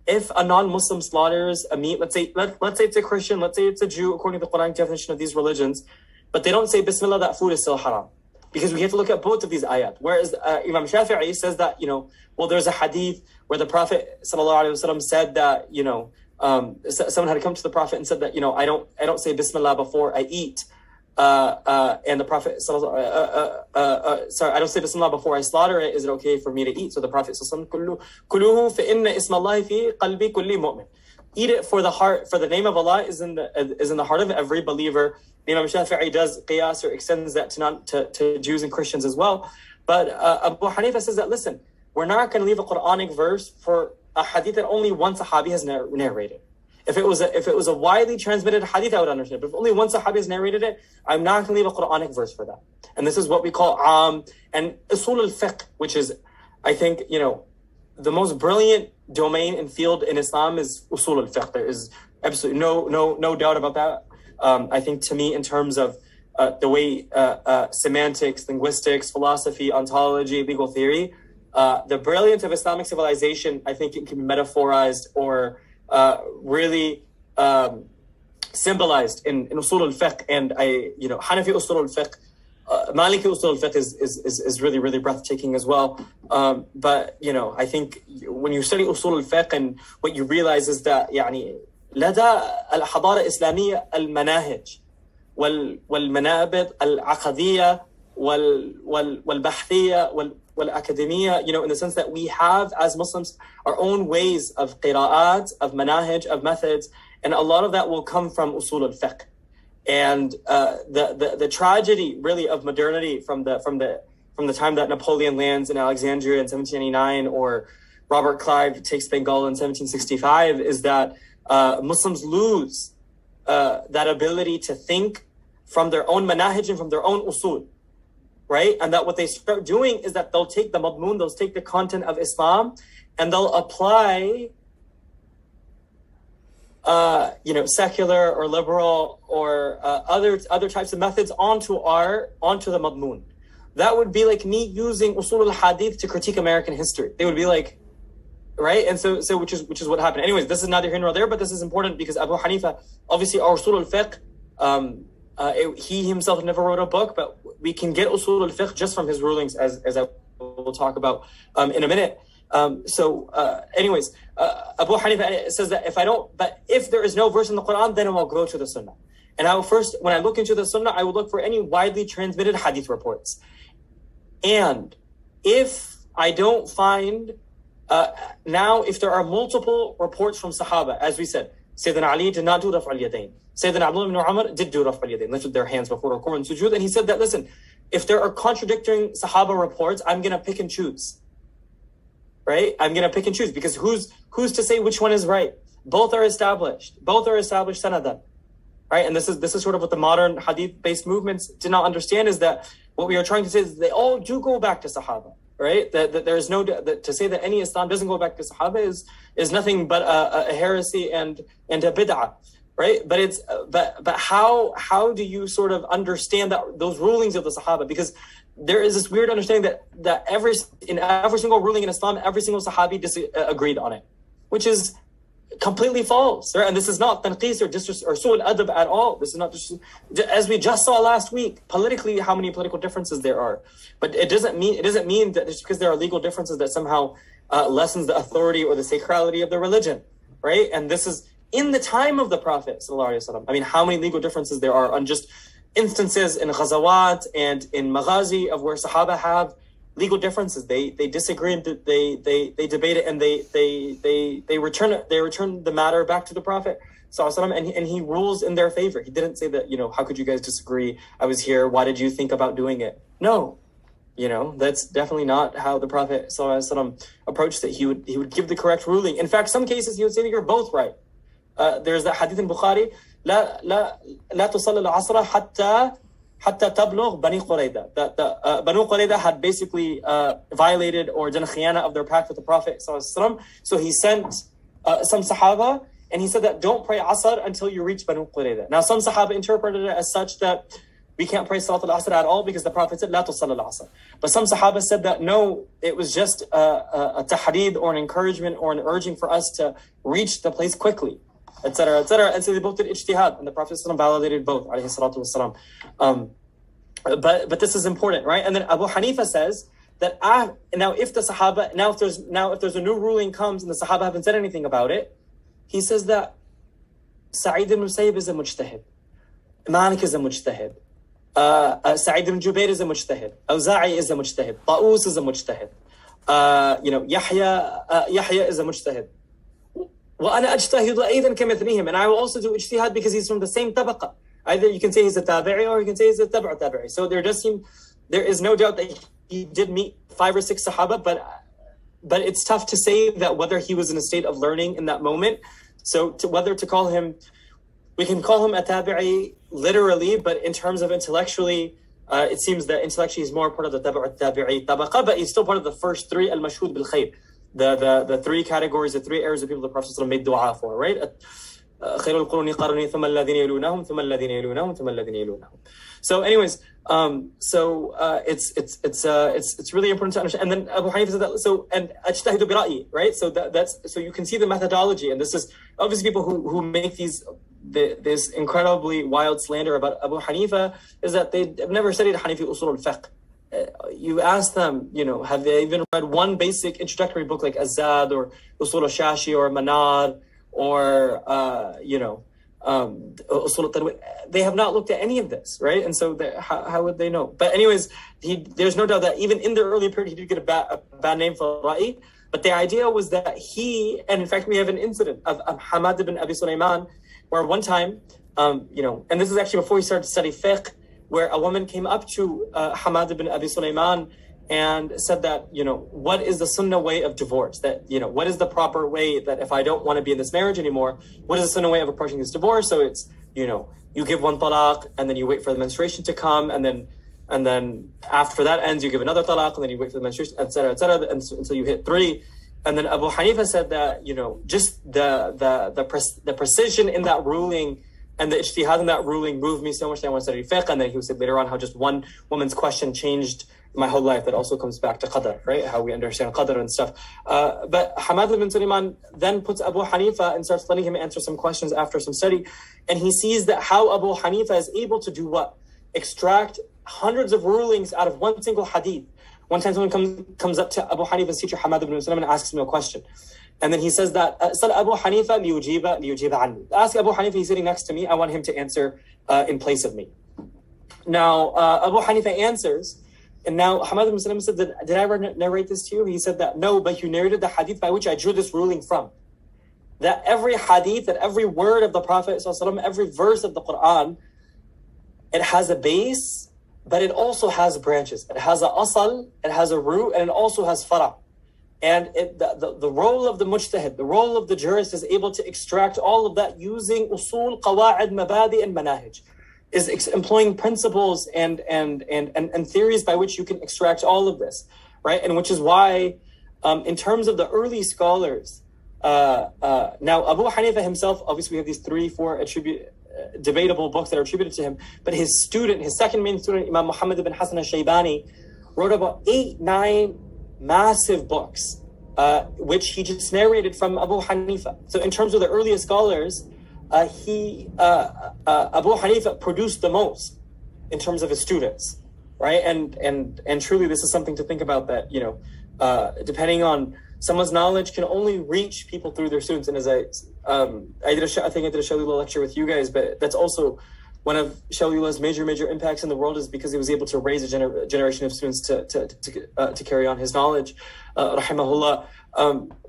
if a non-Muslim slaughters a meat, let's say it's a Christian, let's say it's a Jew, according to the Quranic definition of these religions, but they don't say Bismillah, that food is still haram. Because we have to look at both of these ayat. Whereas Imam Shafi'i says that, there's a hadith where the Prophet ﷺ said that, someone had come to the Prophet and said that, I don't say Bismillah before I eat. And the Prophet, I don't say Bismillah before I slaughter it. Is it okay for me to eat? So the Prophet ﷺ, كُلُّهُ فَإِنَّ إِسْمَ اللَّهِ فِي قَلْبِ كُلِّ مُؤْمِنٍ. Eat it for the heart, for the name of Allah is in the heart of every believer. Imam Shafi'i does qiyas or extends that to Jews and Christians as well. But Abu Hanifa says that, listen, we're not going to leave a Quranic verse for a hadith that only one Sahabi has narrated. If it was a widely transmitted hadith, I would understand. But if only one Sahabi has narrated it, I'm not going to leave a Quranic verse for that. And this is what we call and usul al-fiqh, which is, I think, the most brilliant domain and field in Islam is usul al-fiqh. There is absolutely no doubt about that. I think, to me, in terms of the way semantics, linguistics, philosophy, ontology, legal theory, the brilliance of Islamic civilization, I think it can be metaphorized or really symbolized in usul al-fiqh. And Hanafi usul al-fiqh, Maliki usul al-fiqh is really, really breathtaking as well. But I think when you study usul al-fiqh, and what you realize is that لدى الحضارة الإسلامية المناهج والمنابط العقدية والبحثية والأكاديمية, in the sense that we have, as Muslims, our own ways of qira'at, of manahij, of methods, and a lot of that will come from usul al-fiqh. And the tragedy, really, of modernity from the time that Napoleon lands in Alexandria in 1789, or Robert Clive takes Bengal in 1765, is that Muslims lose that ability to think from their own manahij and from their own usul, right? And that what they start doing is that they'll take the madmun, they'll take the content of Islam, and they'll apply, secular or liberal or other types of methods onto the madmun. That would be like me using usul al-hadith to critique American history. They would be like, right? And so which is what happened. Anyways, this is neither here nor there, but this is important because Abu Hanifa, obviously, our usul al-fiqh, he himself never wrote a book, but we can get usul al-fiqh just from his rulings, as I will talk about in a minute. Anyways, Abu Hanifa says that if there is no verse in the Quran, then I will go to the Sunnah. And I will first, when I look into the Sunnah, I will look for any widely transmitted hadith reports. And if I don't find, if there are multiple reports from Sahaba, as we said, Sayyidina Ali did not do Raf' al-Yadayn. Sayyidina Abdullah ibn Umar did do Raf' al-Yadayn, lifted their hands before Ruku' and Sujood. And he said that, listen, if there are contradicting Sahaba reports, I'm going to pick and choose. Right? I'm going to pick and choose, because who's to say which one is right? Both are established. Both are established sanadan. Right? And this is sort of what the modern hadith-based movements did not understand, is that what we are trying to say is they all do go back to Sahaba. Right? That there is no, to say that any Islam doesn't go back to Sahaba is nothing but a heresy and a bid'ah. Right? But how do you sort of understand those rulings of the Sahaba? Because there is this weird understanding that in every single ruling in Islam, every single Sahabi agreed on it, which is completely false. Right? And this is not tanqis or disrespect or su'ul adab at all. This is not just, as we just saw last week, politically, how many political differences there are. But it doesn't mean that just because there are legal differences that somehow lessens the authority or the sacrality of the religion. Right? And this is in the time of the Prophet ﷺ. I mean, how many legal differences there are on just instances in Ghazawat and in Maghazi of where Sahaba have legal differences. They disagree and they debate it, and they return the matter back to the Prophet ﷺ, and he rules in their favor. He didn't say that, how could you guys disagree? I was here. Why did you think about doing it? No, that's definitely not how the Prophet ﷺ approached it. He would give the correct ruling. In fact, some cases he would say that you're both right. There's that hadith in Bukhari, لا تصلي العصر حتى تبلغ بني قريظة. That Banu Qurayza had basically violated or done khiyana of their pact with the Prophet ﷺ. So he sent some Sahaba, and he said that don't pray Asr until you reach Banu Qurayza. Now some Sahaba interpreted it as such that we can't pray Salat al-Asr at all, because the Prophet said لا تصلي العصر. But some Sahaba said that no, it was just a tahreed or an encouragement or an urging for us to reach the place quickly, etc., etc. And so they both did ijtihad, and the Prophet validated both, alayhi salatu wasalam. But this is important, right? And then Abu Hanifa says that if there's a new ruling comes and the Sahaba haven't said anything about it, he says that Sa'id ibn Musayyib is a mujtahid, Malik is a mujtahid, Sa'id ibn Jubair is a mujtahid, Awza'i is a mujtahid, Ta'us is a mujtahid, Yahya is a mujtahid. وَأَنَا أَجْتَهِدُ أَيْضًا كَمِثْلِهِمْ, and I will also do ijtihad because he's from the same tabaqa. Either you can say he's a tabi'i or you can say he's a tabi'u tabi'i. So there is no doubt that he did meet 5 or 6 Sahaba, but it's tough to say that whether he was in a state of learning in that moment. So whether to call him, we can call him a tabi'i literally, but in terms of intellectually, it seems that intellectually he's more part of the tabi'u tabi'i tabaqa, but he's still part of the first 3 al-mashhud bil khayr. The 3 categories, the 3 areas of people the Prophet made dua for, right? خير القرون قرني ثم الذين يلونهم ثم الذين يلونهم ثم الذين يلونهم. So anyways, it's really important to understand. And then Abu Hanifa said that, and ajtahidu bi ra'yi, right? So so you can see the methodology, and this is obviously people who make this incredibly wild slander about Abu Hanifa is that they've never studied Hanifi usul al-fiqh. You ask them, have they even read one basic introductory book like Azad or Usul al-Shashi or Manar or, Usul al-Tanwir? They have not looked at any of this, right? And so how would they know? But anyways, there's no doubt that even in the early period, he did get a bad name for Ra'i. But the idea was that and in fact, we have an incident of Hamad ibn Abi Sulaiman, where one time, and this is actually before he started to study fiqh, where a woman came up to Hamad ibn Abi Sulaiman and said that, what is the sunnah way of divorce? That, what is the proper way that if I don't want to be in this marriage anymore, what is the sunnah way of approaching this divorce? So it's, you give one talaq and then you wait for the menstruation to come, and then after that ends, you give another talaq, and then you wait for the menstruation, etc., until you hit 3. And then Abu Hanifa said that, just the precision in that ruling and the ijtihad in that ruling moved me so much that I want to study fiqh. And then he said later on how just one woman's question changed my whole life. That also comes back to qadr, right? How we understand qadr and stuff. But Hamad ibn Sulaiman then puts Abu Hanifa and starts letting him answer some questions after some study. And he sees that how Abu Hanifa is able to do what? Extract hundreds of rulings out of one single hadith. one time someone comes up to Abu Hanifa's teacher, Hamad ibn Usman, and asks him a question. And then he says that, Sal Abu Hanifa liyujiba anni. Ask Abu Hanifa, he's sitting next to me, I want him to answer in place of me. Now, Abu Hanifa answers, and now Hamad ibn Usman said, did I narrate this to you? He said that, no, but you narrated the hadith by which I drew this ruling from. That every hadith, that every word of the Prophet, every verse of the Quran, it has a base, but it also has branches. It has a asal, it has a root, and it also has fara. And the role of the mujtahid, the role of the jurist is able to extract all of that using usul, qawa'id, mabadi, and manahij. Is employing principles and theories by which you can extract all of this, right? And which is why, in terms of the early scholars, now Abu Hanifa himself, obviously we have these 3-4 debatable books that are attributed to him, but his second main student, Imam Muhammad ibn Hasan al-Shaybani, wrote about 8-9 massive books, which he just narrated from Abu Hanifa. So in terms of the earliest scholars, Abu Hanifa produced the most in terms of his students, right? And truly, this is something to think about, that, you know, depending on someone's knowledge can only reach people through their students. And as I think I did a Shawlullah lecture with you guys, but that's also one of Shawlullah's major impacts in the world, is because he was able to raise a generation of students to carry on his knowledge, rahimahullah.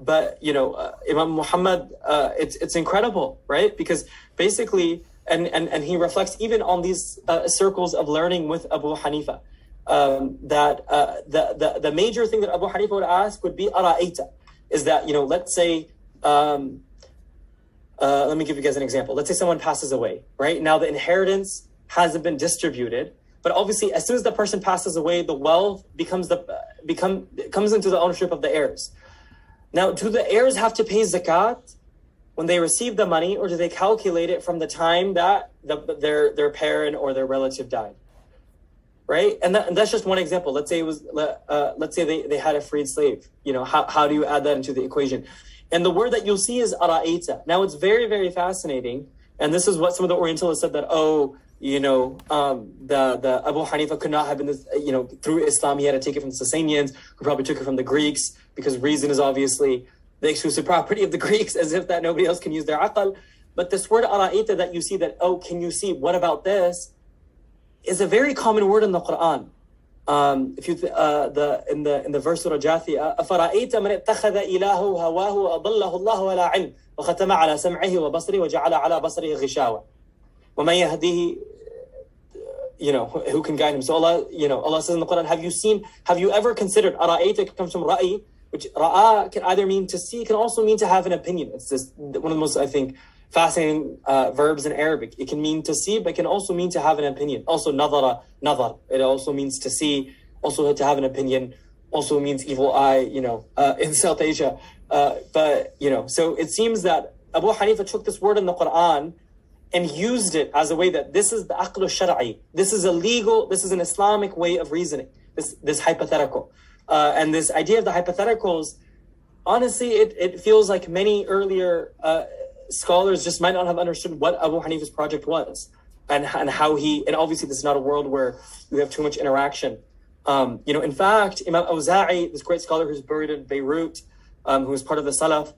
But you know, Imam Muhammad, it's incredible, right? Because basically, and he reflects even on these circles of learning with Abu Hanifa, that the major thing that Abu Hanifa would ask would be ara'ayta, is that, you know, let's say, let me give you guys an example. Let's say someone passes away, right? Now the inheritance hasn't been distributed, but obviously as soon as the person passes away, the wealth comes into the ownership of the heirs. Now, do the heirs have to pay zakat when they receive the money, or do they calculate it from the time that their parent or their relative died? Right? And that's just one example. Let's say they had a freed slave. You know, how do you add that into the equation? And the word that you'll see is ara'ayta. Now, it's very fascinating. And this is what some of the Orientalists said, that, oh, you know, the Abu Hanifa could not have been, you know, through Islam, he had to take it from the Sasanians, who probably took it from the Greeks, because reason is obviously the exclusive property of the Greeks, as if that nobody else can use their aqal. But this word ara'ayta that you see, that, oh, can you see, what about this, is a very common word in the Quran. If you in the verse Surah Jathiyah, أَفَرَأَيْتَ مَنِ اتَّخَذَ إِلَهُ هَوَاهُ أَضَلَّهُ اللَّهُ عَلَىٰ عِلْمٍ وَخَتَمَ عَلَىٰ سَمْعِهِ وَبَصَرِهِ وَجَعَلَ عَلَىٰ بَصَرِهِ غِشَاوَةً وَمَنْ يَهْدِيهِ, you know, who can guide him? So Allah says in the Quran, have you ever considered, ara'ayta comes from ra'i, which ra'a can either mean to see, can also mean to have an opinion. It's just one of the most, I think, fascinating verbs in Arabic. It can mean to see, but it can also mean to have an opinion. Also, nadar, it also means to see, also to have an opinion, also means evil eye, you know, in South Asia. But, you know, so it seems that Abu Hanifa took this word in the Quran and used it as a way that this is the aql shar'i. This is an Islamic way of reasoning, this hypothetical. And this idea of the hypotheticals, honestly, it feels like many earlier scholars just might not have understood what Abu Hanifa's project was, and how and obviously this is not a world where you have too much interaction. You know, in fact, Imam Awza'i, this great scholar who's buried in Beirut, who was part of the Salaf,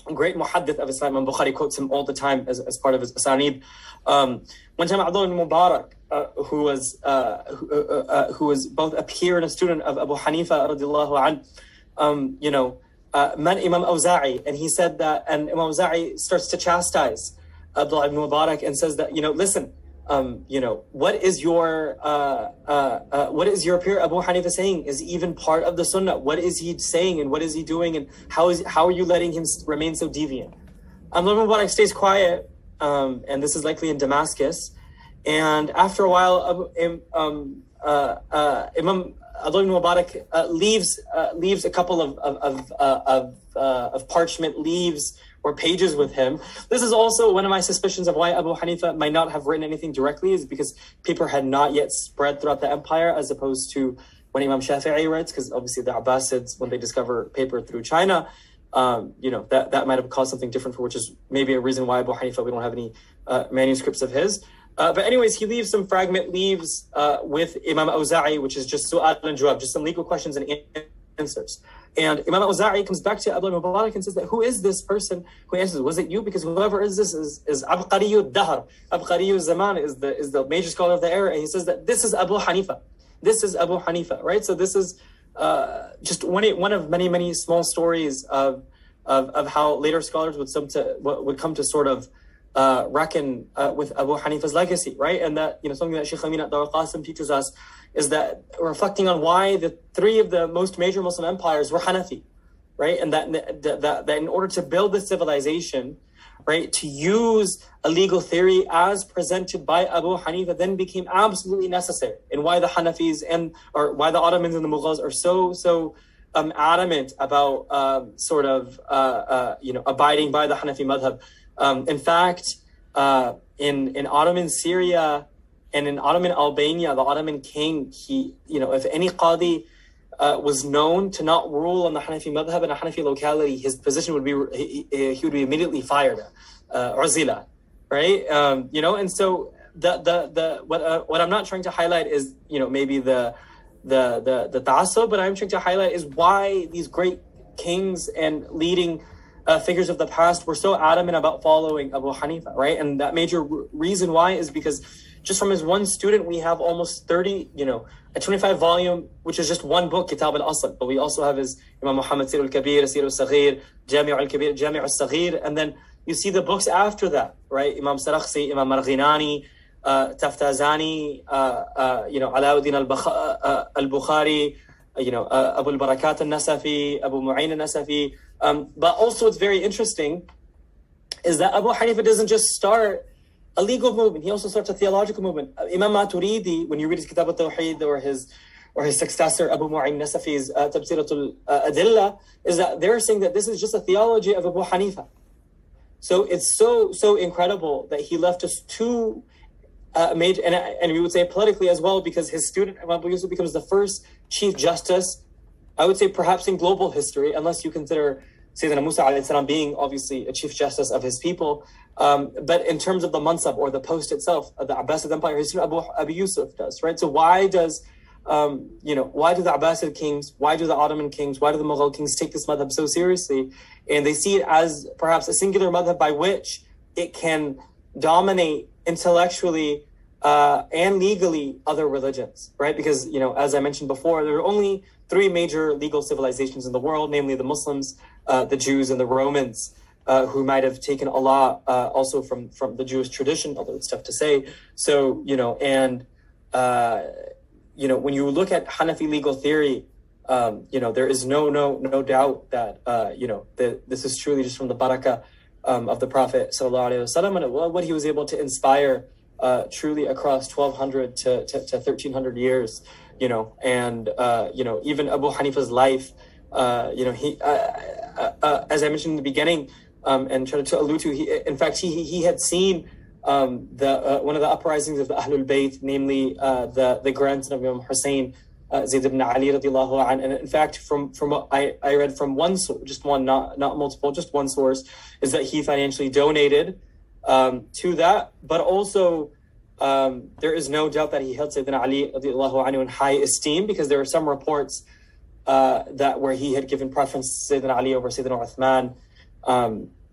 a great muhaddith of Islam, and Bukhari quotes him all the time as part of his asanid. One time, Abdullah ibn Mubarak, who was both a peer and a student of Abu Hanifa radiallahu anh, you know, met Imam Awza'i, and he said that, and Imam Awza'i starts to chastise Abdullah ibn Mubarak and says that, you know, listen, you know, what is your peer Abu Hanifa saying is even part of the Sunnah? What is he saying, and what is he doing, and how are you letting him remain so deviant? Abdullah ibn Mubarak stays quiet, and this is likely in Damascus. And after a while, Imam Abdullah ibn Mubarak leaves a couple of parchment leaves or pages with him. This is also one of my suspicions of why Abu Hanifa might not have written anything directly, is because paper had not yet spread throughout the empire, as opposed to when Imam Shafi'i writes, because obviously the Abbasids, when they discover paper through China, you know, that might have caused something different, for which is maybe a reason why Abu Hanifa, we don't have any manuscripts of his. But anyways, he leaves some fragment, leaves with Imam Awza'i, which is just su'al and jawab, just some legal questions and answers. And Imam Awza'i comes back to Abdullah Mubarak and says that, who is this person who answers? Was it you? Because whoever is this is Abqariyu Dahr. Abqariyu Zaman is the major scholar of the era. And he says that this is Abu Hanifa. This is Abu Hanifa, right? So this is just one of many small stories of how later scholars would come to sort of reckon with Abu Hanifa's legacy, right? And that, something that Shaykh Amin at Darul Qasim teaches us is that reflecting on why the three of the most major Muslim empires were Hanafi, right? And that in order to build this civilization, right, to use a legal theory as presented by Abu Hanifa then became absolutely necessary, and why the Hanafis or why the Ottomans and the Mughals are so adamant about abiding by the Hanafi madhab. In fact, in Ottoman Syria and in Ottoman Albania, the Ottoman king, if any qadi was known to not rule on the Hanafi madhab in a Hanafi locality, his position would be, he would be immediately fired, uzila, right? And so what I'm not trying to highlight is, maybe the ta'assub, but I'm trying to highlight is why these great kings and leading figures of the past were so adamant about following Abu Hanifa, right? And that major reason why is because just from his one student, we have almost 30, a 25 volume, which is just one book, Kitab al-Asl. But we also have his Imam Muhammad Sir al-Kabir, Sir al-Saghir, Jami' al-Kabir, Jami' al-Saghir. And then you see the books after that, right? Imam Sarakhsi, Imam Marghinani, Taftazani, Alauddin al-Bukhari, Abu al-Barakat al-Nasafi, Abu Mu'ayn al-Nasafi. But also what's very interesting is that Abu Hanifa doesn't just start a legal movement, he also starts a theological movement. Imam Maturidi, when you read his Kitab al-Tawheed or his successor Abu Mu'ayn Nasafi's Tabsiratul Adilla, is that they're saying that this is just a theology of Abu Hanifa. So it's so incredible that he left us two major, and we would say politically as well, because his student Imam Abu Yusuf becomes the first Chief Justice, I would say perhaps in global history, unless you consider Sayyidina Musa alayhi salam being obviously a Chief Justice of his people. But in terms of the mansab or the post itself, the Abbasid Empire, his student Abu Yusuf does, right? So why do the Abbasid kings, why do the Ottoman kings, why do the Mughal kings take this madhab so seriously? And they see it as perhaps a singular madhab by which it can dominate intellectually and legally other religions, right? Because, as I mentioned before, there are only three major legal civilizations in the world, namely the Muslims, the Jews, and the Romans, who might have taken a lot also from the Jewish tradition, although it's tough to say. So, when you look at Hanafi legal theory, there is no doubt that, this is truly just from the barakah of the Prophet sallallahu alaihi wasallam, and what he was able to inspire truly across 1200 to 1300 years, and even Abu Hanifa's life, he, as I mentioned in the beginning, and tried to allude to, he had seen one of the uprisings of the Ahlul Bayt, namely the grandson of Imam Hussein, Zayd ibn Ali radiallahu anh. And in fact, from what I read from one source, just one, not multiple, just one source, is that he financially donated to that. But also, there is no doubt that he held Sayyidina Ali radiallahu anhu in high esteem, because there are some reports where he had given preference to Sayyidina Ali over Sayyidina Uthman,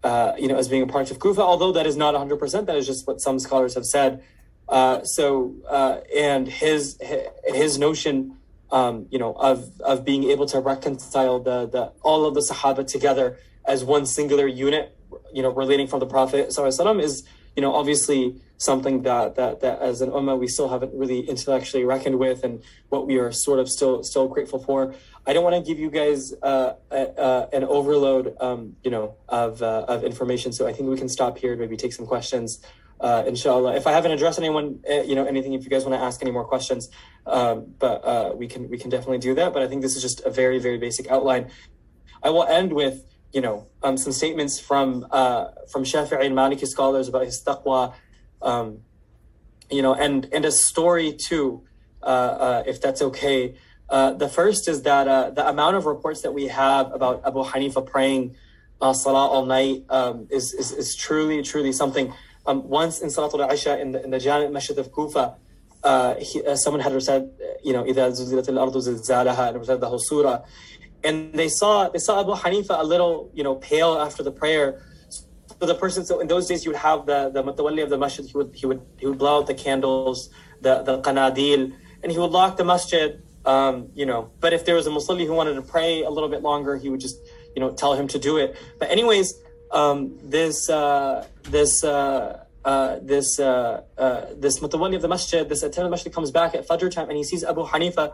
as being a part of Kufa, although that is not 100%, that is just what some scholars have said. And his notion, of being able to reconcile all of the Sahaba together as one singular unit, relating from the Prophet ﷺ is, obviously something that as an ummah we still haven't really intellectually reckoned with, and what we are sort of still grateful for. I don't want to give you guys an overload, of information, so I think we can stop here and maybe take some questions. Inshallah, if I haven't addressed anyone, anything, if you guys want to ask any more questions, but we can definitely do that. But I think this is just a very, very basic outline. I will end with, some statements from Shafi'i and Maliki scholars about his taqwa, and a story too, if that's okay. The first is that the amount of reports that we have about Abu Hanifa praying salah all night is truly something. Once in Salatul Isha in the Jami' Masjid of Kufa, someone had recited, إِذَا زُلْزِلَتِ الْأَرْضُ زِلْزَالَهَا, and recited the whole surah. And they saw Abu Hanifa a little, pale after the prayer. So in those days you would have the mutawalli of the masjid, he would blow out the candles, the qanadil, and he would lock the masjid, but if there was a musalli who wanted to pray a little bit longer, he would just, tell him to do it. But anyways, this mutawalli of the masjid, this attendant of the masjid comes back at Fajr time and he sees Abu Hanifa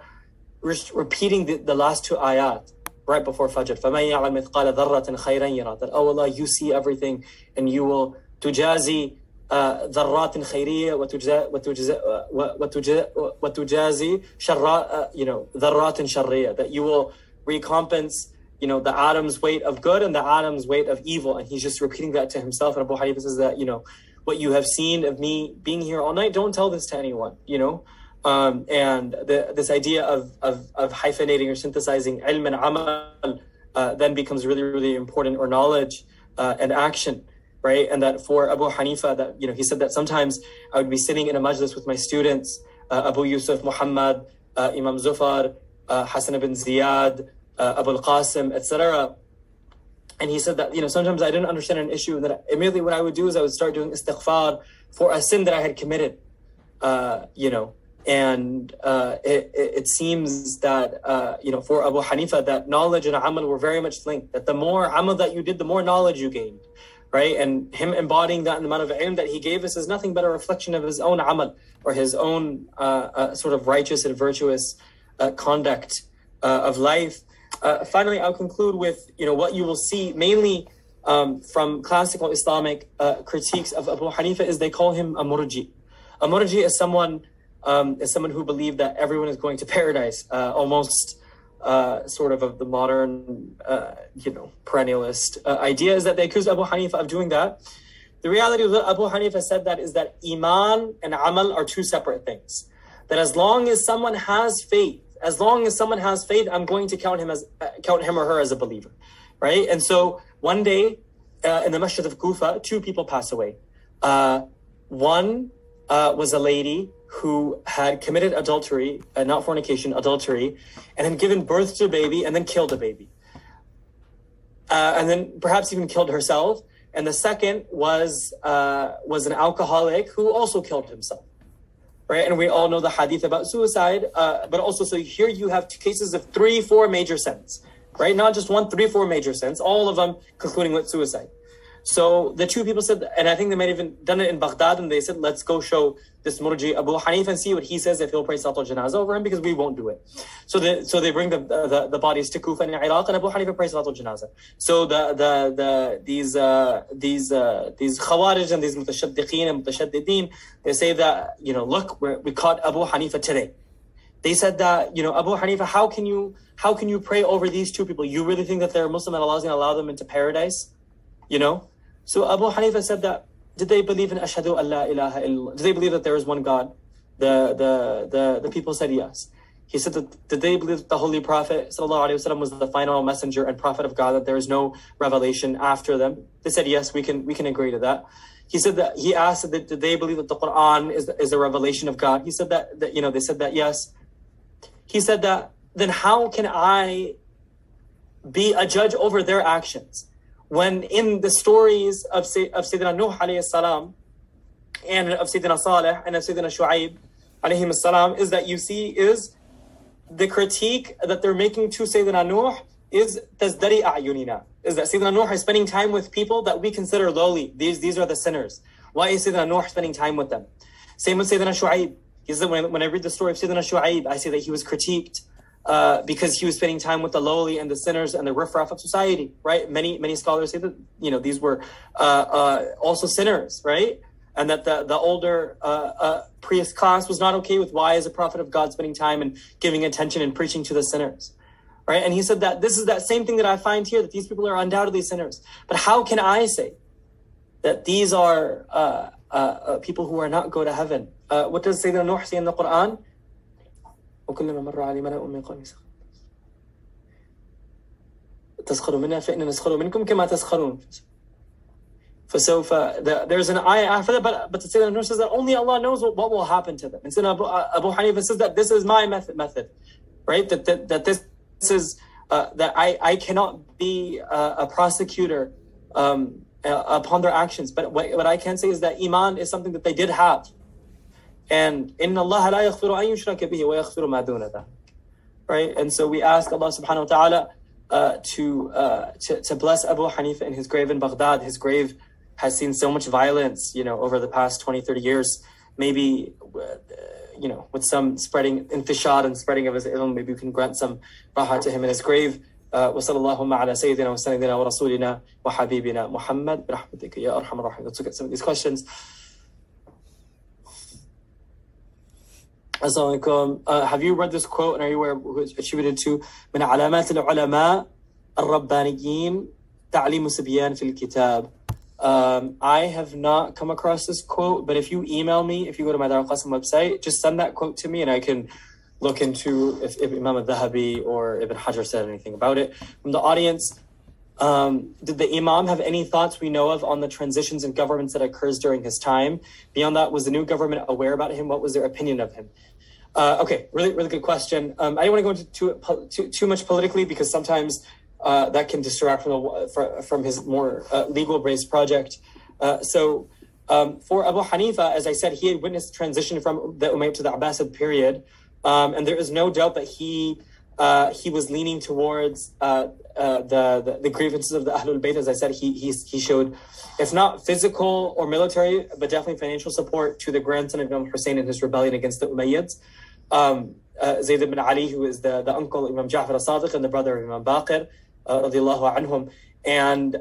repeating the last two ayat right before Fajr. فَمَنْ يَعْلَمْ مِثْقَالَ ذَرَّةٍ خَيْرًا يَرَى. That, oh Allah, you see everything and you will tujazi ذَرَّاتٍ خَيْرِيَّةٍ وَتُجَازِي ذَرَّاتٍ شَرِّيَّةٍ. That you will recompense, the atom's weight of good and the atom's weight of evil. And he's just repeating that to himself. And Abu Hanifa says that, what you have seen of me being here all night, don't tell this to anyone, and this idea of hyphenating or synthesizing ilm and amal then becomes really, really important, or knowledge and action, right? And that for Abu Hanifa, that he said that sometimes I would be sitting in a majlis with my students, Abu Yusuf, Muhammad, Imam Zufar, Hassan ibn Ziyad, Abu Qasim, etc. And he said that sometimes I didn't understand an issue, and that immediately what I would do is I would start doing istighfar for a sin that I had committed, And it seems that, for Abu Hanifa, that knowledge and amal were very much linked. That the more amal that you did, the more knowledge you gained, right? And him embodying that in the amount of ilm that he gave us is nothing but a reflection of his own amal, or his own sort of righteous and virtuous conduct of life. Finally, I'll conclude with, what you will see mainly from classical Islamic critiques of Abu Hanifa is they call him a murji. A murji is someone who believed that everyone is going to paradise, almost sort of the modern, perennialist idea is that they accuse Abu Hanifa of doing that. The reality of what Abu Hanifa said that is that iman and amal are two separate things. That as long as someone has faith, I'm going to count him or her as a believer, right? And so one day in the Masjid of Kufa, two people pass away. One was a lady who had committed adultery, not fornication, adultery, and had given birth to a baby and then killed a baby. And then perhaps even killed herself. And the second was an alcoholic who also killed himself. Right, and we all know the hadith about suicide, but also, so here you have two cases of 3-4 major sins, right? Not just 1, 3, 4 major sins, all of them concluding with suicide. So the two people said, and I think they might have even done it in Baghdad, and they said, let's go show this murji Abu Hanifa and see what he says if he'll pray Salatul Janazah over him, because we won't do it. So they bring the bodies to Kufa in Iraq, and Abu Hanifa prays Salatul Janazah. So these Khawarij and these Mutashaddiqeen and Mutashaddideen, they say that, look, we caught Abu Hanifa today. They said that, Abu Hanifa, how can you pray over these two people? You really think that they're Muslim and Allah is going to allow them into paradise? So Abu Hanifa said that, did they believe in Ashhadu an la ilaha illallah? Did they believe that there is one God? The people said yes. He said that, did they believe that the Holy Prophet ﷺ was the final messenger and prophet of God, that there is no revelation after them? They said yes, we can agree to that. He said that, he asked that, did they believe that the Quran is a revelation of God? He said that they said that yes. He said that, then how can I be a judge over their actions? When in the stories of Sayyidina Nuh alayhi salam, and of Sayyidina Saleh and of Sayyidina Shu'aib alayhi salam, is that you see is the critique that they're making to Sayyidina Nuh is tazdari a'yunina, is that Sayyidina Nuh is spending time with people that we consider lowly. These are the sinners. Why is Sayyidina Nuh spending time with them? Same with Sayyidina Shu'aib. He said, when I read the story of Sayyidina Shu'aib, I say that he was critiqued because he was spending time with the lowly and the sinners and the riffraff of society, right? Many scholars say that, these were also sinners, right? And that the older priest class was not okay with why is a prophet of God spending time and giving attention and preaching to the sinners, right? And he said that this is that same thing that I find here, that these people are undoubtedly sinners. But how can I say that these are people who are not go to heaven? What does Sayyidina Nuh say in the Quran? وكلما مر علي ملأ من قومه تسخروا منا فإننا نسخر منكم كما تسخرون. There's an ayah after that, but the Sayyidina Nur says that only Allah knows what will happen to them. And Sayyidina Abu Hanifa says that this is my method, right? That this is that I cannot be a prosecutor upon their actions. But what I can say is that Iman is something that they did have. And inna Allah la yaghfiru an yushraka bihi wa yaghfiru ma duna dhalik. Right? And so we ask Allah subhanahu wa ta'ala to bless Abu Hanifa in his grave in Baghdad. His grave has seen so much violence, over the past 20, 30 years. Maybe, with some spreading intishad and spreading of his ilm, maybe we can grant some raha to him in his grave. وصلى اللهم على سيدنا وسندنا ورسولنا وحبيبنا محمد برحمتك يا أرحم الراحمين. Let's look at some of these questions. Assalamu alaikum. Have you read this quote and are you aware who it's attributed to? من علامات العلماء الربانيين تعليم الصبيان في الكتاب. I have not come across this quote, but if you email me, if you go to my Darul Qasim website, just send that quote to me and I can look into if Imam al-Dhahabi or Ibn Hajar said anything about it. From the audience, did the Imam have any thoughts we know of on the transitions in governments that occurs during his time? Beyond that, was the new government aware about him? What was their opinion of him? Okay, really, really good question. I don't want to go into too much politically because sometimes that can distract from his more legal-based project. So for Abu Hanifa, as I said, he had witnessed transition from the Umayyad to the Abbasid period. And there is no doubt that he was leaning towards the grievances of the Ahlul Bayt. As I said, he showed, if not physical or military, but definitely financial support to the grandson of Imam Hussein in his rebellion against the Umayyads. Zayd ibn Ali, who is the uncle of Imam Ja'far as-Sadiq and the brother of Imam Baqir, radiallahu anhum. And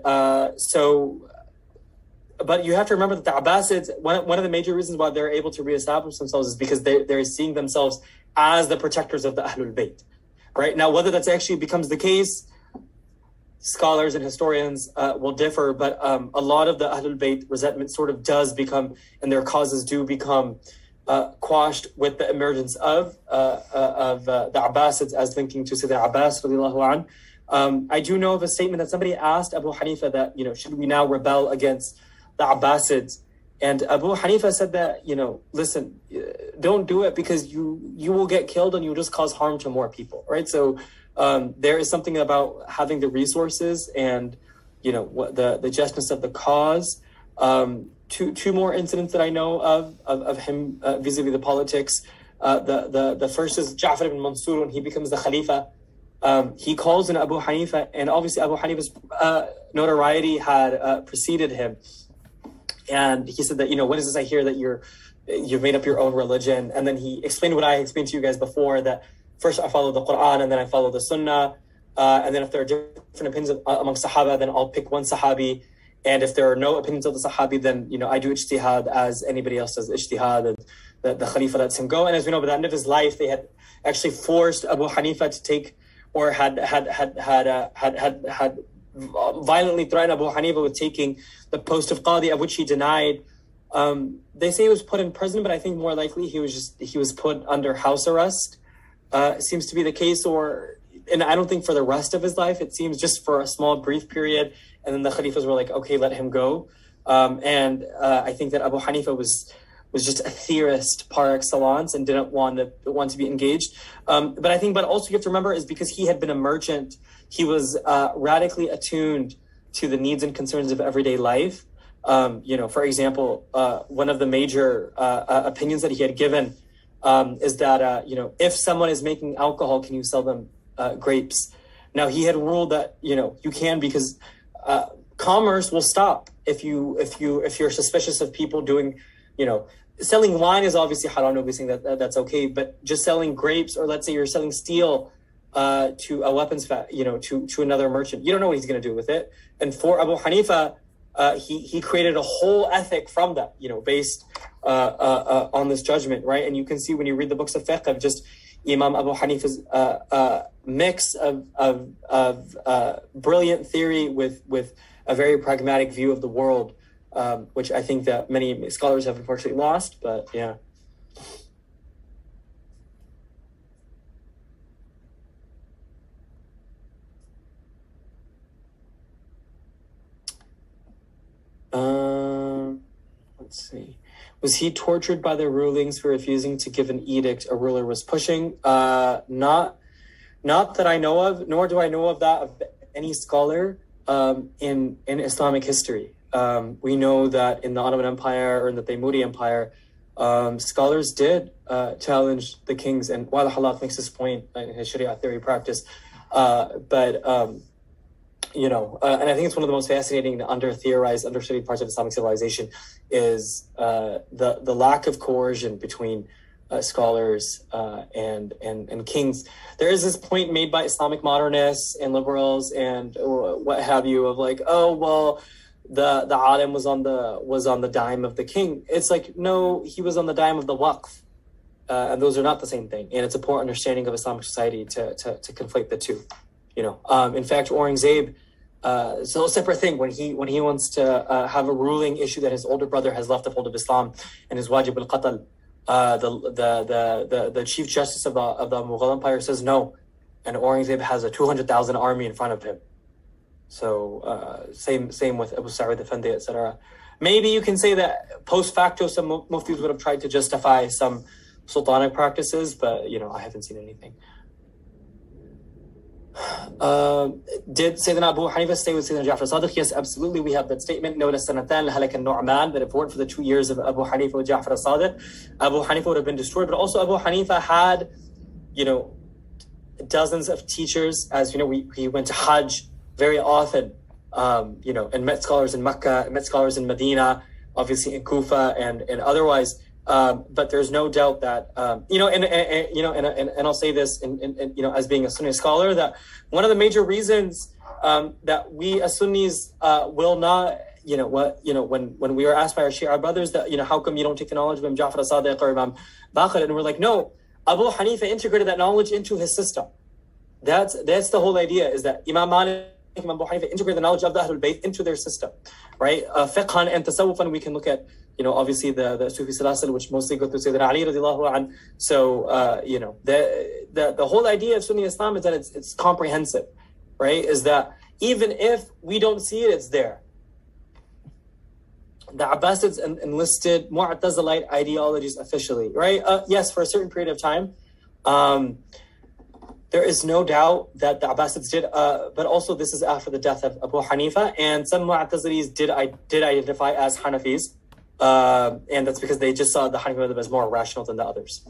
but you have to remember that the Abbasids, one of the major reasons why they're able to reestablish themselves is because they're seeing themselves as the protectors of the Ahlul Bayt. Right? Now, whether that's actually becomes the case, scholars and historians will differ, but a lot of the Ahlul Bayt resentment sort of does become, and their causes do become quashed with the emergence of the Abbasids as linking to Sayyidina Abbas radiallahu anh. I do know of a statement that somebody asked Abu Hanifa that, should we now rebel against the Abbasids? And Abu Hanifa said that, listen, don't do it because you will get killed and you'll just cause harm to more people, right? So there is something about having the resources and, what the justness of the cause. Two more incidents that I know of him vis-a-vis the politics. The first is Ja'far ibn Mansur when he becomes the Khalifa. He calls in Abu Hanifa, and obviously Abu Hanifa's notoriety had preceded him. And he said that, what is this I hear that you've made up your own religion? And then he explained what I explained to you guys before, that first I follow the Quran and then I follow the Sunnah. And then if there are different opinions among Sahaba, then I'll pick one Sahabi. And if there are no opinions of the Sahabi, then, I do ijtihad as anybody else does ijtihad, and the Khalifa lets him go. And as we know, by the end of his life, they had actually forced Abu Hanifa to take, or had violently threatened Abu Hanifa with taking the post of Qadi, of which he denied. They say he was put in prison, but I think more likely he was put under house arrest. Seems to be the case, and I don't think for the rest of his life. It seems just for a small brief period, and then the Khalifas were like, okay, let him go. And I think that Abu Hanifa was just a theorist par excellence and didn't want to be engaged. But also you have to remember is because he had been a merchant, he was radically attuned to the needs and concerns of everyday life. For example, one of the major opinions that he had given is that, if someone is making alcohol, can you sell them grapes? Now, he had ruled that, you can, because commerce will stop if you're suspicious of people doing, selling wine is obviously haram. Nobody's saying that's okay, but just selling grapes, or let's say you're selling steel to a weapons to another merchant, you don't know what he's going to do with it. And for Abu Hanifa, he created a whole ethic from that, based on this judgment, right? And you can see when you read the books of fiqh of just Imam Abu Hanifa's mix of brilliant theory with a very pragmatic view of the world, which I think that many scholars have unfortunately lost, but yeah. let's see. Was he tortured by the rulings for refusing to give an edict a ruler was pushing? Not that I know of, nor do I know of that of any scholar in Islamic history. We know that in the Ottoman Empire or in the Taymuri Empire, scholars did challenge the kings, and Wa'al Halat makes this point in his Sharia theory practice. You know, and I think it's one of the most fascinating, under-theorized, under-studied parts of Islamic civilization is the lack of coercion between scholars and kings. There is this point made by Islamic modernists and liberals and what have you of like, oh well, the alim was on the dime of the king. It's like, no, he was on the dime of the waqf, and those are not the same thing. And it's a poor understanding of Islamic society to conflate the two. You know, in fact, Aurangzeb, it's a whole separate thing when he wants to have a ruling issue that his older brother has left the fold of Islam and his wajib al-qatl. The chief justice of the Mughal Empire says no, and Aurangzeb has a 200,000 army in front of him. So same with Abu Sa'id Effendi, etc. Maybe you can say that post facto some muftis would have tried to justify some sultanic practices, but you know, I haven't seen anything. Did Sayyidina Abu Hanifa stay with Sayyidina Ja'far Sadiq? Yes, absolutely. We have that statement, Nawla Sanatan Halak al-Nu'man, that if it weren't for the 2 years of Abu Hanifa with Ja'far Sadiq, Abu Hanifa would have been destroyed. But also Abu Hanifa had, you know, dozens of teachers. As you know, he went to Hajj very often, you know, and met scholars in Mecca, met scholars in Medina, obviously in Kufa and otherwise. But there's no doubt that you know, and I'll say this, you know, as being a Sunni scholar, that one of the major reasons that we as Sunnis will not, you know, when we are asked by our Shia brothers that, you know, how come you don't take the knowledge of Imam Ja'far as-Sadiq or Imam Baqir, and we're like, no, Abu Hanifa integrated that knowledge into his system. That's the whole idea, is that Imam Malik, Imam Abu Hanifa integrate the knowledge of the Ahlul Bayt into their system, right? Fiqhan and tasawwufan, we can look at, you know, obviously the Sufi Salasil, which mostly go through Sayyidina Ali radiallahu anh. So, you know, the whole idea of Sunni Islam is that it's comprehensive, right? Is that even if we don't see it, it's there. The Abbasids enlisted Mu'tazilite ideologies officially, right? Yes, for a certain period of time. There is no doubt that the Abbasids did, but also this is after the death of Abu Hanifa, and some Mu'tazilis did identify as Hanafis, and that's because they just saw the Hanafi madhab as more rational than the others.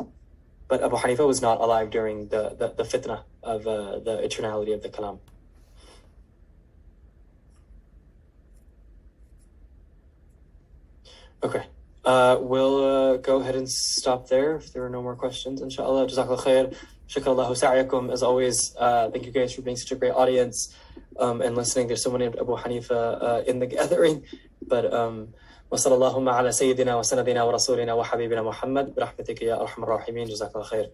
But Abu Hanifa was not alive during the fitna of the eternality of the kalam. Okay, we'll go ahead and stop there if there are no more questions. Inshallah, jazakallah khair. Shakarallahu sa'yakum. As always, thank you guys for being such a great audience and listening. There's someone named Abu Hanifa in the gathering, but وصلى اللهم على سيدنا وسندنا ورسولنا وحبيبنا محمد برحمتك يا أرحم الراحمين. جزاك الله خير.